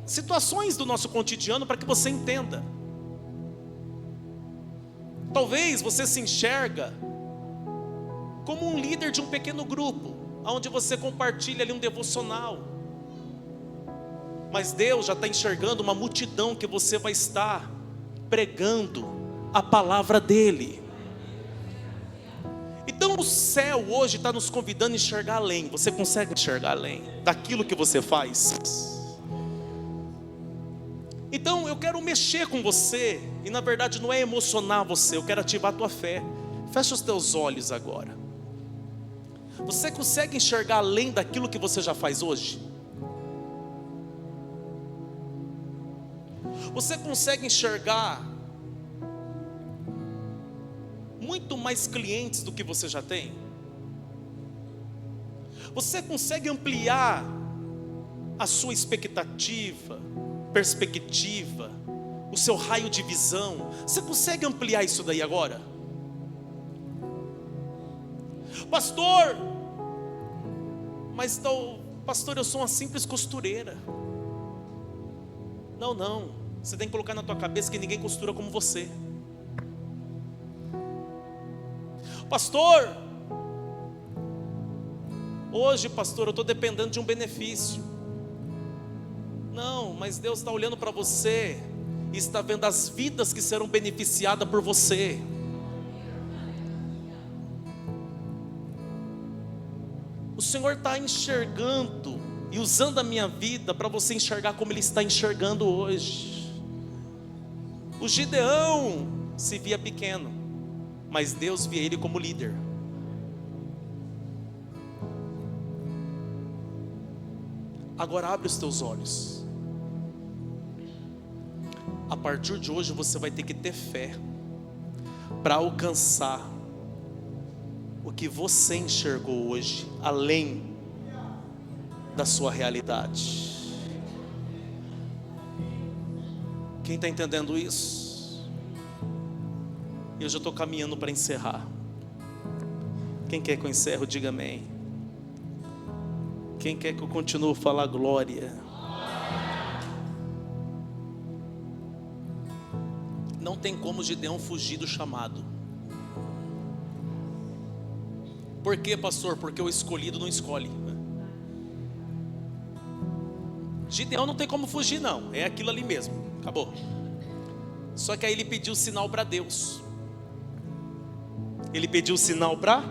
situações do nosso cotidiano para que você entenda. Talvez você se enxerga como um líder de um pequeno grupo, onde você compartilha ali um devocional. Mas Deus já está enxergando uma multidão que você vai estar pregando a palavra dEle. Então o céu hoje está nos convidando a enxergar além. Você consegue enxergar além daquilo que você faz? Então eu quero mexer com você. E na verdade não é emocionar você, eu quero ativar a tua fé. Fecha os teus olhos agora. Você consegue enxergar além daquilo que você já faz hoje? Você consegue enxergar muito mais clientes do que você já tem? Você consegue ampliar a sua expectativa, perspectiva, o seu raio de visão? Você consegue ampliar isso daí agora? Pastor, mas pastor, eu sou uma simples costureira. Não, você tem que colocar na tua cabeça que ninguém costura como você. Pastor, hoje pastor, eu estou dependendo de um benefício. Não, mas Deus está olhando para você e está vendo as vidas que serão beneficiadas por você. O Senhor está enxergando e usando a minha vida para você enxergar como Ele está enxergando hoje. O Gideão se via pequeno, mas Deus via ele como líder. Agora abre os teus olhos. A partir de hoje você vai ter que ter fé para alcançar o que você enxergou hoje, além da sua realidade. Quem está entendendo isso? Eu já estou caminhando para encerrar. Quem quer que eu encerro, diga amém. Quem quer que eu continue a falar glória? Não tem como Gideão fugir do chamado. Por quê, pastor? Porque o escolhido não escolhe. Gideão não tem como fugir não, é aquilo ali mesmo, acabou. Só que aí ele pediu sinal para Deus. Ele pediu sinal para...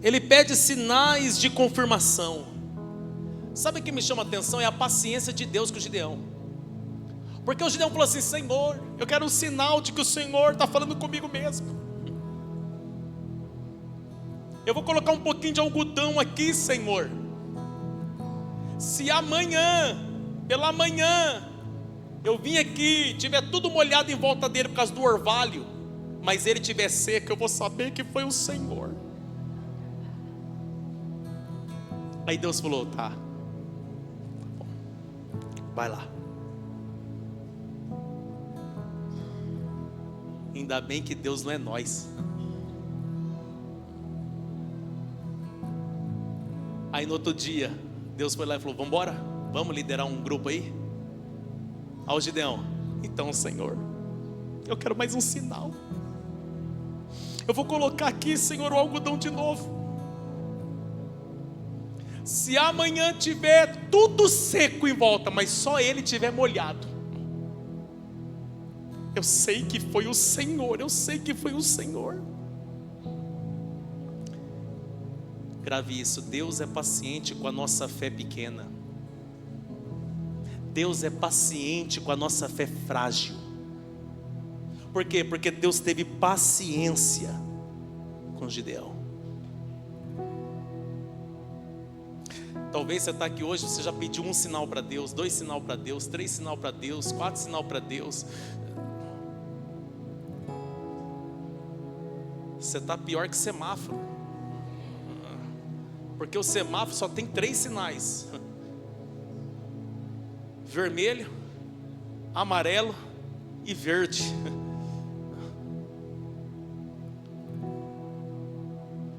Ele pede sinais de confirmação. Sabe o que me chama a atenção? É a paciência de Deus com o Gideão. Porque o Gideão falou assim: Senhor, eu quero um sinal de que o Senhor está falando comigo mesmo. Eu vou colocar um pouquinho de algodão aqui, Senhor. Se amanhã, pela manhã, eu vim aqui, tiver tudo molhado em volta dele por causa do orvalho, mas ele tiver seco, eu vou saber que foi o Senhor. Aí Deus falou: tá, vai lá. Ainda bem que Deus não é nós. Aí no outro dia, Deus foi lá e falou: vamos embora? Vamos liderar um grupo aí? Ao Gideão: então, Senhor, eu quero mais um sinal. Eu vou colocar aqui, Senhor, o algodão de novo. Se amanhã tiver tudo seco em volta, mas só ele tiver molhado, eu sei que foi o Senhor, eu sei que foi o Senhor. Grave isso, Deus é paciente com a nossa fé pequena. Deus é paciente com a nossa fé frágil. Por quê? Porque Deus teve paciência com Gideão. Talvez você está aqui hoje, você já pediu 1 sinal para Deus, 2 sinal para Deus, 3 sinal para Deus, 4 sinal para Deus. Você está pior que semáforo. Porque o semáforo só tem 3 sinais: vermelho, amarelo e verde.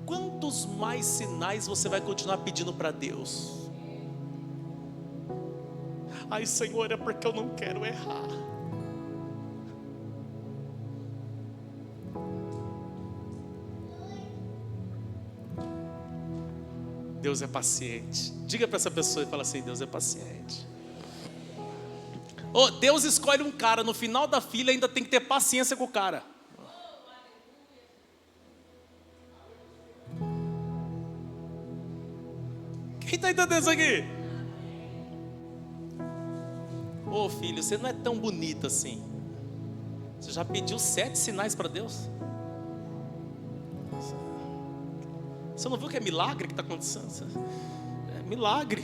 Quantos mais sinais você vai continuar pedindo para Deus? Ai, Senhor, é porque eu não quero errar. Deus é paciente. Diga para essa pessoa e fala assim: Deus é paciente. Oh, Deus escolhe um cara, no final da fila ainda tem que ter paciência com o cara. Quem está entendendo isso aqui? Ô filho, você não é tão bonito assim. Você já pediu 7 sinais para Deus? Você não viu que é milagre que está acontecendo? É milagre.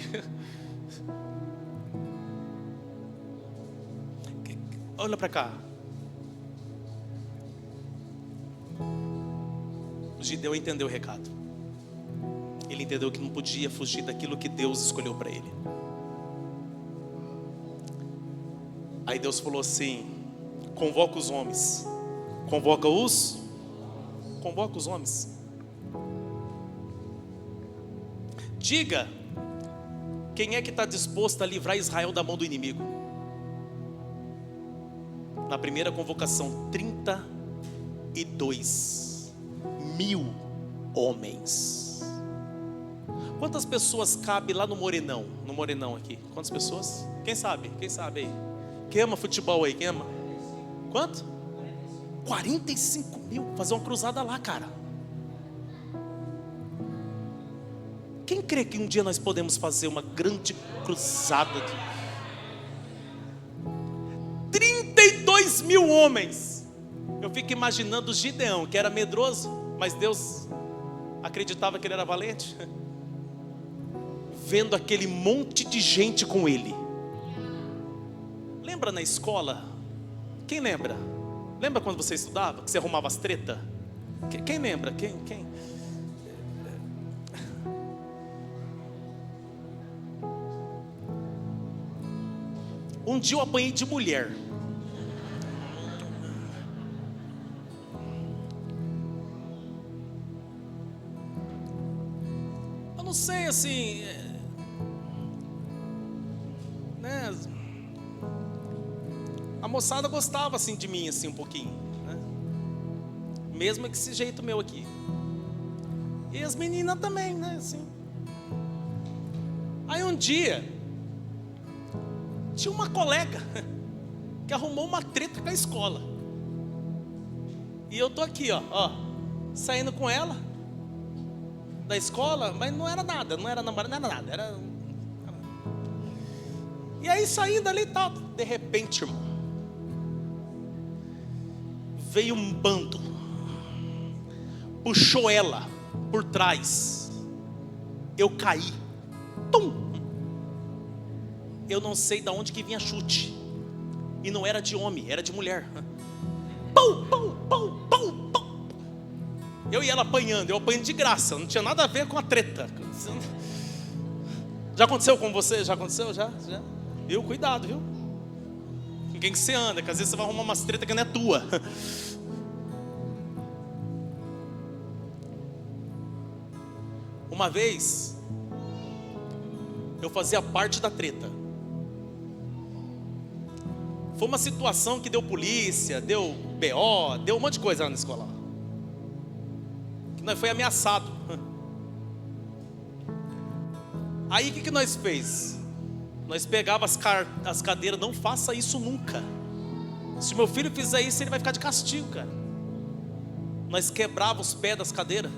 Olha para cá. O Gideão entendeu o recado. Ele entendeu que não podia fugir daquilo que Deus escolheu para ele. Aí Deus falou assim: convoca os homens. Convoca os homens. Diga, quem é que está disposto a livrar Israel da mão do inimigo? Na primeira convocação, 32.000 homens. Quantas pessoas cabe lá no Morenão? No Morenão aqui, quantas pessoas? Quem sabe? Quem sabe aí? Quem ama futebol aí? Quem ama? Quanto? 45.000. Fazer uma cruzada lá, cara. Quem crê que um dia nós podemos fazer uma grande cruzada? 32.000 homens. Eu fico imaginando o Gideão, que era medroso, mas Deus acreditava que ele era valente, vendo aquele monte de gente com ele. Lembra na escola? Quem lembra? Lembra quando você estudava, que você arrumava as tretas? Quem lembra? Quem? Um dia eu apanhei de mulher. Eu não sei assim, né? A moçada gostava assim de mim assim um pouquinho, né? Mesmo que esse jeito meu aqui. E as meninas também, né? Assim. Aí um dia tinha uma colega que arrumou uma treta com a escola. E eu tô aqui, ó, saindo com ela da escola, mas não era nada, não era namorado, não era nada, E aí saindo ali e tal, de repente, irmão, veio um bando, puxou ela por trás, eu caí, tum! Eu não sei de onde que vinha chute. E não era de homem, era de mulher. Pum, pum, pum, pum, pum. Eu e ela apanhando, eu apanhando de graça. Não tinha nada a ver com a treta. Já aconteceu com você? Já aconteceu? Já? Viu? Cuidado, viu? Com quem que você anda, que às vezes você vai arrumar umas treta que não é tua. Uma vez eu fazia parte da treta. Foi uma situação que deu polícia, deu BO, deu um monte de coisa lá na escola. Que nós foi ameaçado. Aí o que nós fez? Nós pegava as cadeiras, não faça isso nunca. Se meu filho fizer isso, ele vai ficar de castigo, cara. Nós quebrava os pés das cadeiras,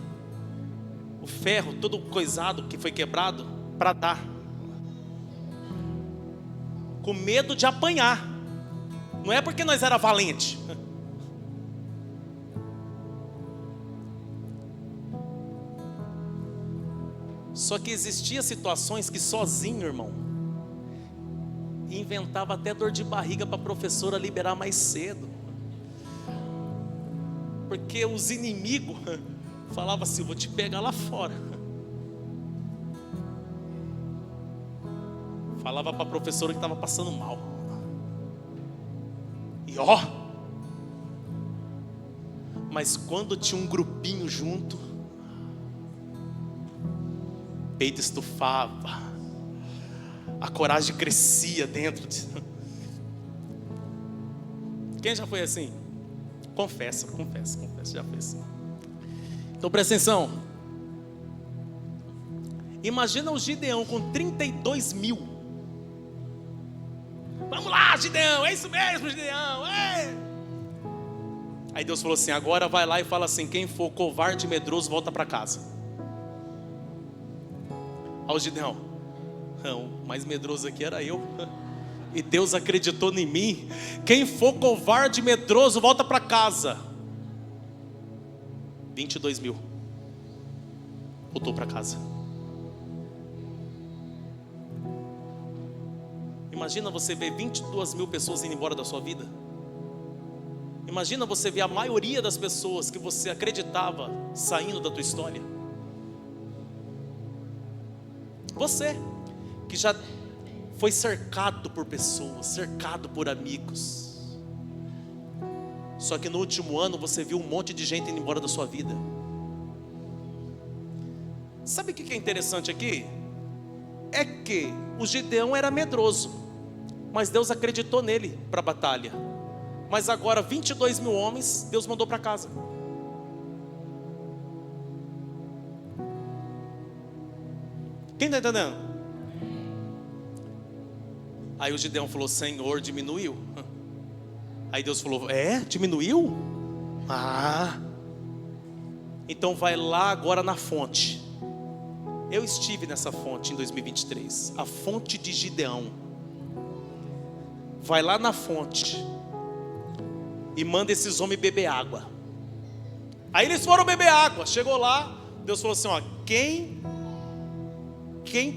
o ferro todo coisado que foi quebrado, para dar, com medo de apanhar. Não é porque nós era valente. Só que existia situações que sozinho, irmão, inventava até dor de barriga para a professora liberar mais cedo. Porque os inimigos falavam assim: vou te pegar lá fora. Falava para a professora que estava passando mal. E ó, mas quando tinha um grupinho junto, peito estufava, a coragem crescia dentro de... Quem já foi assim? Confessa, já foi assim. Então presta atenção. Imagina o Gideão com 32 mil. Vamos lá, Gideão, é isso mesmo, Gideão, é. Aí Deus falou assim: agora vai lá e fala assim: quem for covarde e medroso, volta para casa. Olha o Gideão: o mais medroso aqui era eu, e Deus acreditou em mim. Quem for covarde e medroso, volta para casa. 22 mil voltou para casa. Imagina você ver 22 mil pessoas indo embora da sua vida. Imagina você ver a maioria das pessoas que você acreditava saindo da tua história. Você que já foi cercado por pessoas, cercado por amigos. Só que no último ano você viu um monte de gente indo embora da sua vida. Sabe o que é interessante aqui? É que o Gideão era medroso, mas Deus acreditou nele para a batalha. Mas agora 22 mil homens Deus mandou para casa. Quem está entendendo? Aí o Gideão falou: Senhor, diminuiu. Aí Deus falou: diminuiu? Então vai lá agora na fonte. Eu estive nessa fonte em 2023, a fonte de Gideão. Vai lá na fonte e manda esses homens beber água. Aí eles foram beber água. Chegou lá, Deus falou assim: quem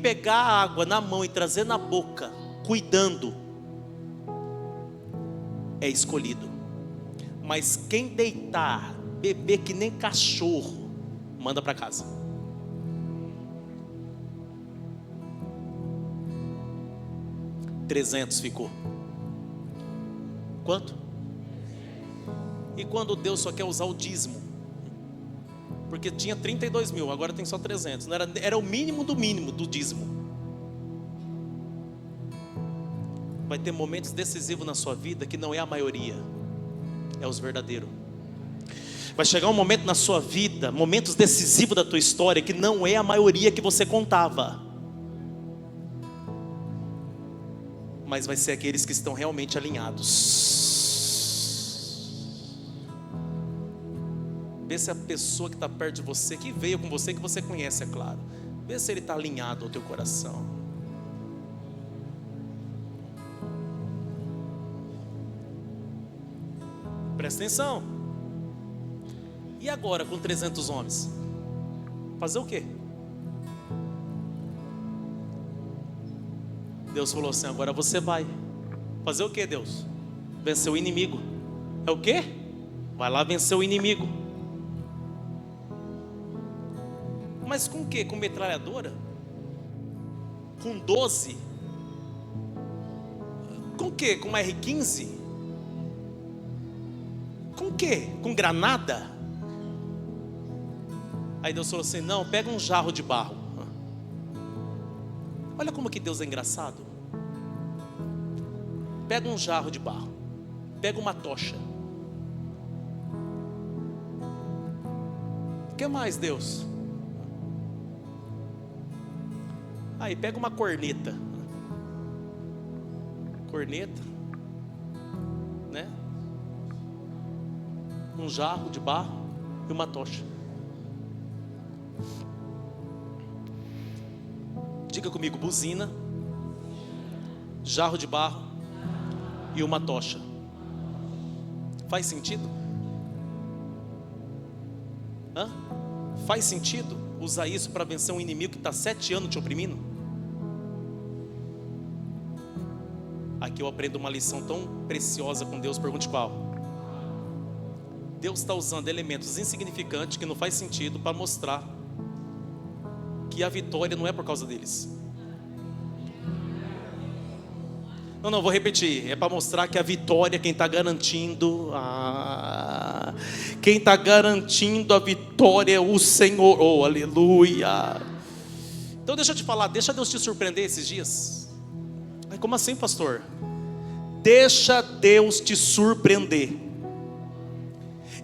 pegar a água na mão e trazer na boca, cuidando, é escolhido. Mas quem deitar, beber que nem cachorro, manda para casa. $300 ficou. Quanto? E quando Deus só quer usar o dízimo? Porque tinha 32 mil, agora tem só 300. Não era o mínimo do mínimo do dízimo. Vai ter momentos decisivos na sua vida que não é a maioria, é os verdadeiros. Vai chegar um momento na sua vida, momentos decisivos da tua história, que não é a maioria que você contava, mas vai ser aqueles que estão realmente alinhados. Vê se a pessoa que está perto de você, que veio com você, que você conhece, é claro, vê se ele está alinhado ao teu coração. Presta atenção. E agora com 300 homens? Fazer o quê? Deus falou assim: agora você vai fazer o quê, Deus? Vencer o inimigo. É o quê? Vai lá vencer o inimigo. Mas com o quê? Com metralhadora? Com 12? Com o quê? Com R15? Com o quê? Com granada? Aí Deus falou assim: não, pega um jarro de barro. Olha como que Deus é engraçado. Pega um jarro de barro, pega uma tocha. O que mais, Deus? Aí pega uma corneta. Corneta, né? Um jarro de barro e uma tocha. Diga comigo: buzina, jarro de barro e uma tocha. Faz sentido? Faz sentido usar isso para vencer um inimigo que está 7 anos te oprimindo? Aqui eu aprendo uma lição tão preciosa com Deus. Pergunte qual? Deus está usando elementos insignificantes que não faz sentido para mostrar que a vitória não é por causa deles. Não, vou repetir. É para mostrar que a vitória, quem está garantindo, quem está garantindo a vitória é o Senhor. Oh, aleluia. Então deixa eu te falar, deixa Deus te surpreender esses dias. Como assim, pastor? Deixa Deus te surpreender.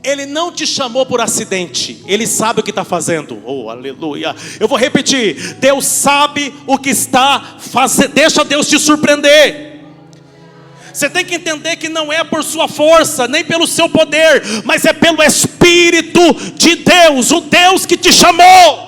Ele não te chamou por acidente. Ele sabe o que está fazendo. Oh, aleluia. Eu vou repetir. Deus sabe o que está fazendo. Deixa Deus te surpreender. Você tem que entender que não é por sua força, nem pelo seu poder, mas é pelo Espírito de Deus, o Deus que te chamou.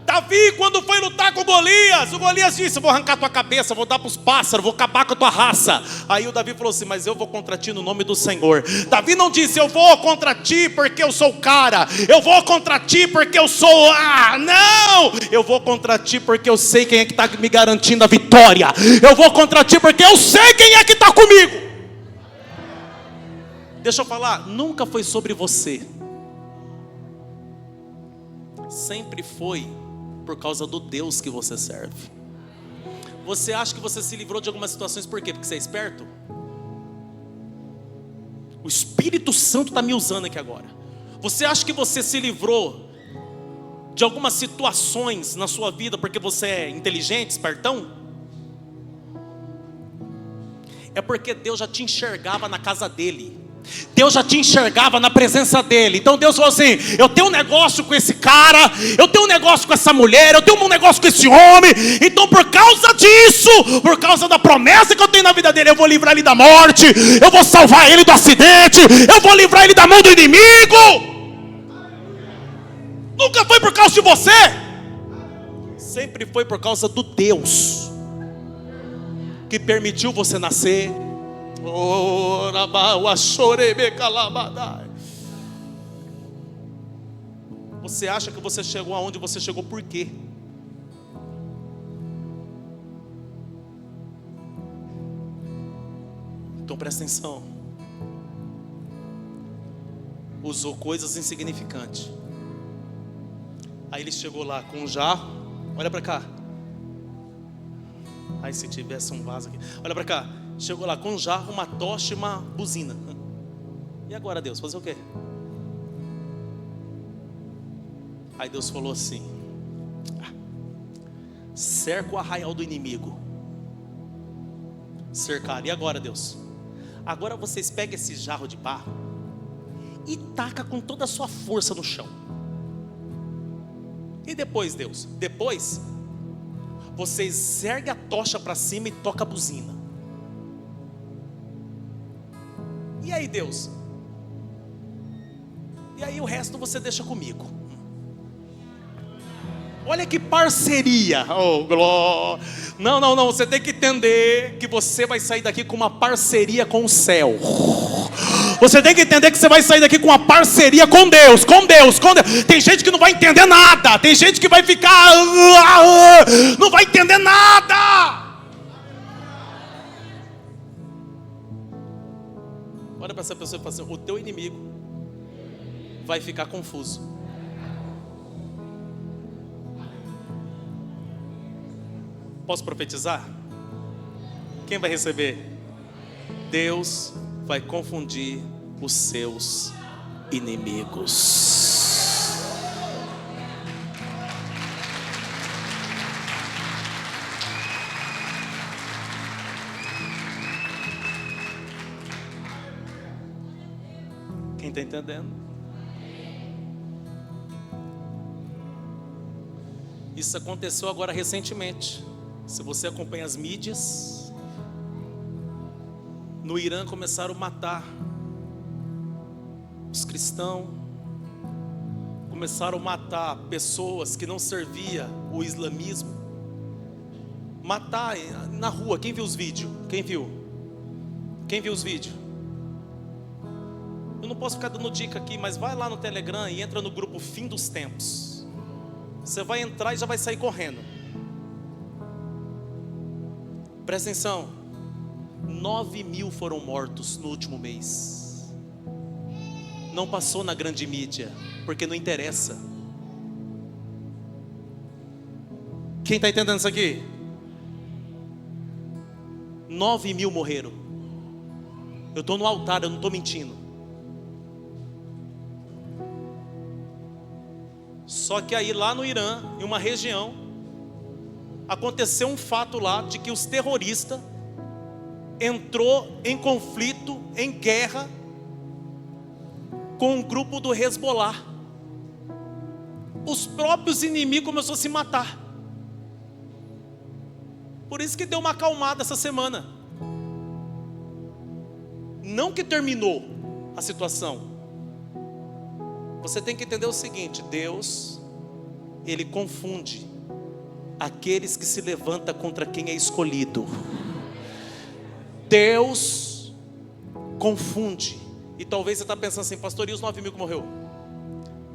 Davi, quando foi lutar com Golias, o Golias disse: eu vou arrancar tua cabeça, vou dar para os pássaros, vou acabar com a tua raça. Aí o Davi falou assim: mas eu vou contra ti no nome do Senhor. Davi não disse: eu vou contra ti porque eu sou o cara, eu vou contra ti porque eu sou não, eu vou contra ti porque eu sei quem é que está me garantindo a vitória. Eu vou contra ti porque eu sei quem é que está comigo. Deixa eu falar, nunca foi sobre você, sempre foi por causa do Deus que você serve. Você acha que você se livrou de algumas situações por quê? Porque você é esperto? O Espírito Santo está me usando aqui agora. Você acha que você se livrou de algumas situações na sua vida porque você é inteligente, espertão? É porque Deus já te enxergava na casa dele. Deus já te enxergava na presença dele. Então Deus falou assim: eu tenho um negócio com esse cara, eu tenho um negócio com essa mulher, eu tenho um negócio com esse homem. Então por causa disso, por causa da promessa que eu tenho na vida dele, eu vou livrar ele da morte, eu vou salvar ele do acidente, eu vou livrar ele da mão do inimigo. Nunca foi por causa de você, sempre foi por causa do Deus que permitiu você nascer. Você acha que você chegou aonde você chegou por quê? Então presta atenção. Usou coisas insignificantes. Aí ele chegou lá com um jarro. Olha para cá. Aí se tivesse um vaso aqui. Olha para cá. Chegou lá com um jarro, uma tocha e uma buzina. E agora, Deus, fazer o quê? Aí Deus falou assim: cerca o arraial do inimigo. Cercaram. E agora, Deus? Agora vocês pegam esse jarro de barro e taca com toda a sua força no chão. E depois, Deus? Depois vocês erguem a tocha para cima e toca a buzina. E aí, Deus? E aí o resto você deixa comigo. Olha que parceria. Oh, glória. Não, você tem que entender que você vai sair daqui com uma parceria com o céu. Você tem que entender que você vai sair daqui com uma parceria com Deus, com Deus. Tem gente que não vai entender nada. Tem gente que vai ficar não vai entender nada. Olha para essa pessoa e fala assim: o teu inimigo vai ficar confuso. Posso profetizar? Quem vai receber? Deus vai confundir os seus inimigos. Quem está entendendo? Isso aconteceu agora recentemente. Se você acompanha as mídias, no Irã começaram a matar os cristãos, começaram a matar pessoas que não serviam o islamismo, matar na rua. Quem viu os vídeos? Quem viu? Quem viu os vídeos? Eu não posso ficar dando dica aqui, mas vai lá no Telegram e entra no grupo Fim dos Tempos. Você vai entrar e já vai sair correndo. Presta atenção. 9.000 foram mortos no último mês. Não passou na grande mídia, porque não interessa. Quem está entendendo isso aqui? 9.000 morreram. Eu estou no altar, eu não estou mentindo. Só que aí lá no Irã, em uma região, aconteceu um fato lá de que os terroristas entrou em conflito, em guerra com um grupo do Hezbollah. Os próprios inimigos começaram a se matar. Por isso que deu uma acalmada essa semana. Não que terminou a situação. Você tem que entender o seguinte: Deus, Ele confunde aqueles que se levantam contra quem é escolhido. Deus confunde. E talvez você está pensando assim: pastor, e os 9.000 que morreu?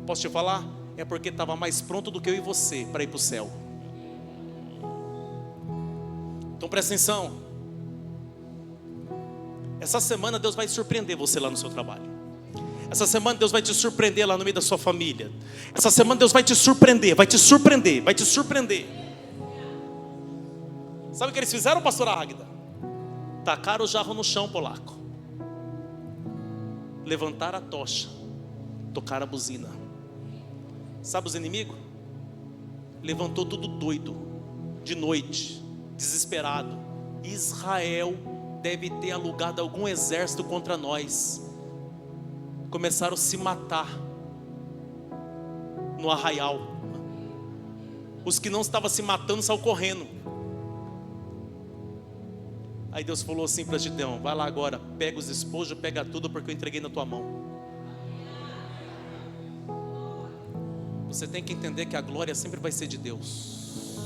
Posso te falar? É porque estava mais pronto do que eu e você para ir para o céu. Então presta atenção. Essa semana Deus vai surpreender você lá no seu trabalho. Essa semana Deus vai te surpreender lá no meio da sua família. Essa semana Deus vai te surpreender, vai te surpreender, vai te surpreender. Sabe o que eles fizeram, pastora Águida? Tacaram o jarro no chão, polaco. Levantaram a tocha. Tocaram a buzina. Sabe os inimigos? Levantou tudo doido, de noite, desesperado. Israel deve ter alugado algum exército contra nós. Começaram a se matar no arraial. Os que não estavam se matando saíram correndo. Aí Deus falou assim para Gideão: vai lá agora, pega os espojos, pega tudo, porque eu entreguei na tua mão. Você tem que entender que a glória sempre vai ser de Deus.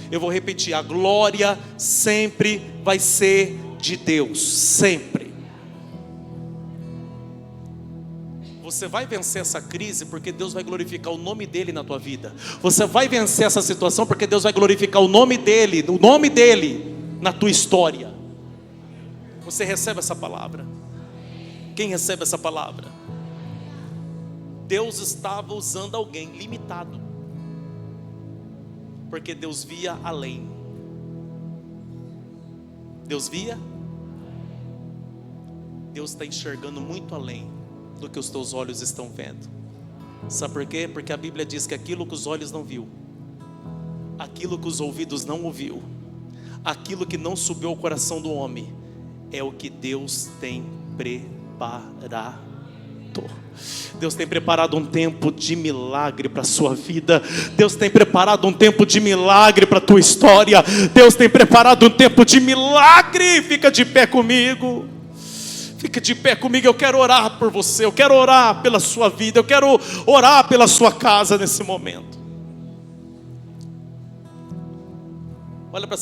Eu vou repetir: a glória sempre vai ser de Deus, sempre. Você vai vencer essa crise porque Deus vai glorificar o nome dEle na tua vida. Você vai vencer essa situação porque Deus vai glorificar o nome dEle na tua história. Você recebe essa palavra? Quem recebe essa palavra? Deus estava usando alguém limitado, porque Deus via além. Deus via? Deus está enxergando muito além do que os teus olhos estão vendo. Sabe por quê? Porque a Bíblia diz que aquilo que os olhos não viu, aquilo que os ouvidos não ouviu, aquilo que não subiu ao coração do homem, é o que Deus tem preparado. Deus tem preparado um tempo de milagre para a sua vida. Deus tem preparado um tempo de milagre para a tua história. Deus tem preparado um tempo de milagre. Fica de pé comigo. Fica de pé comigo, eu quero orar por você, eu quero orar pela sua vida, eu quero orar pela sua casa nesse momento. Olha para essa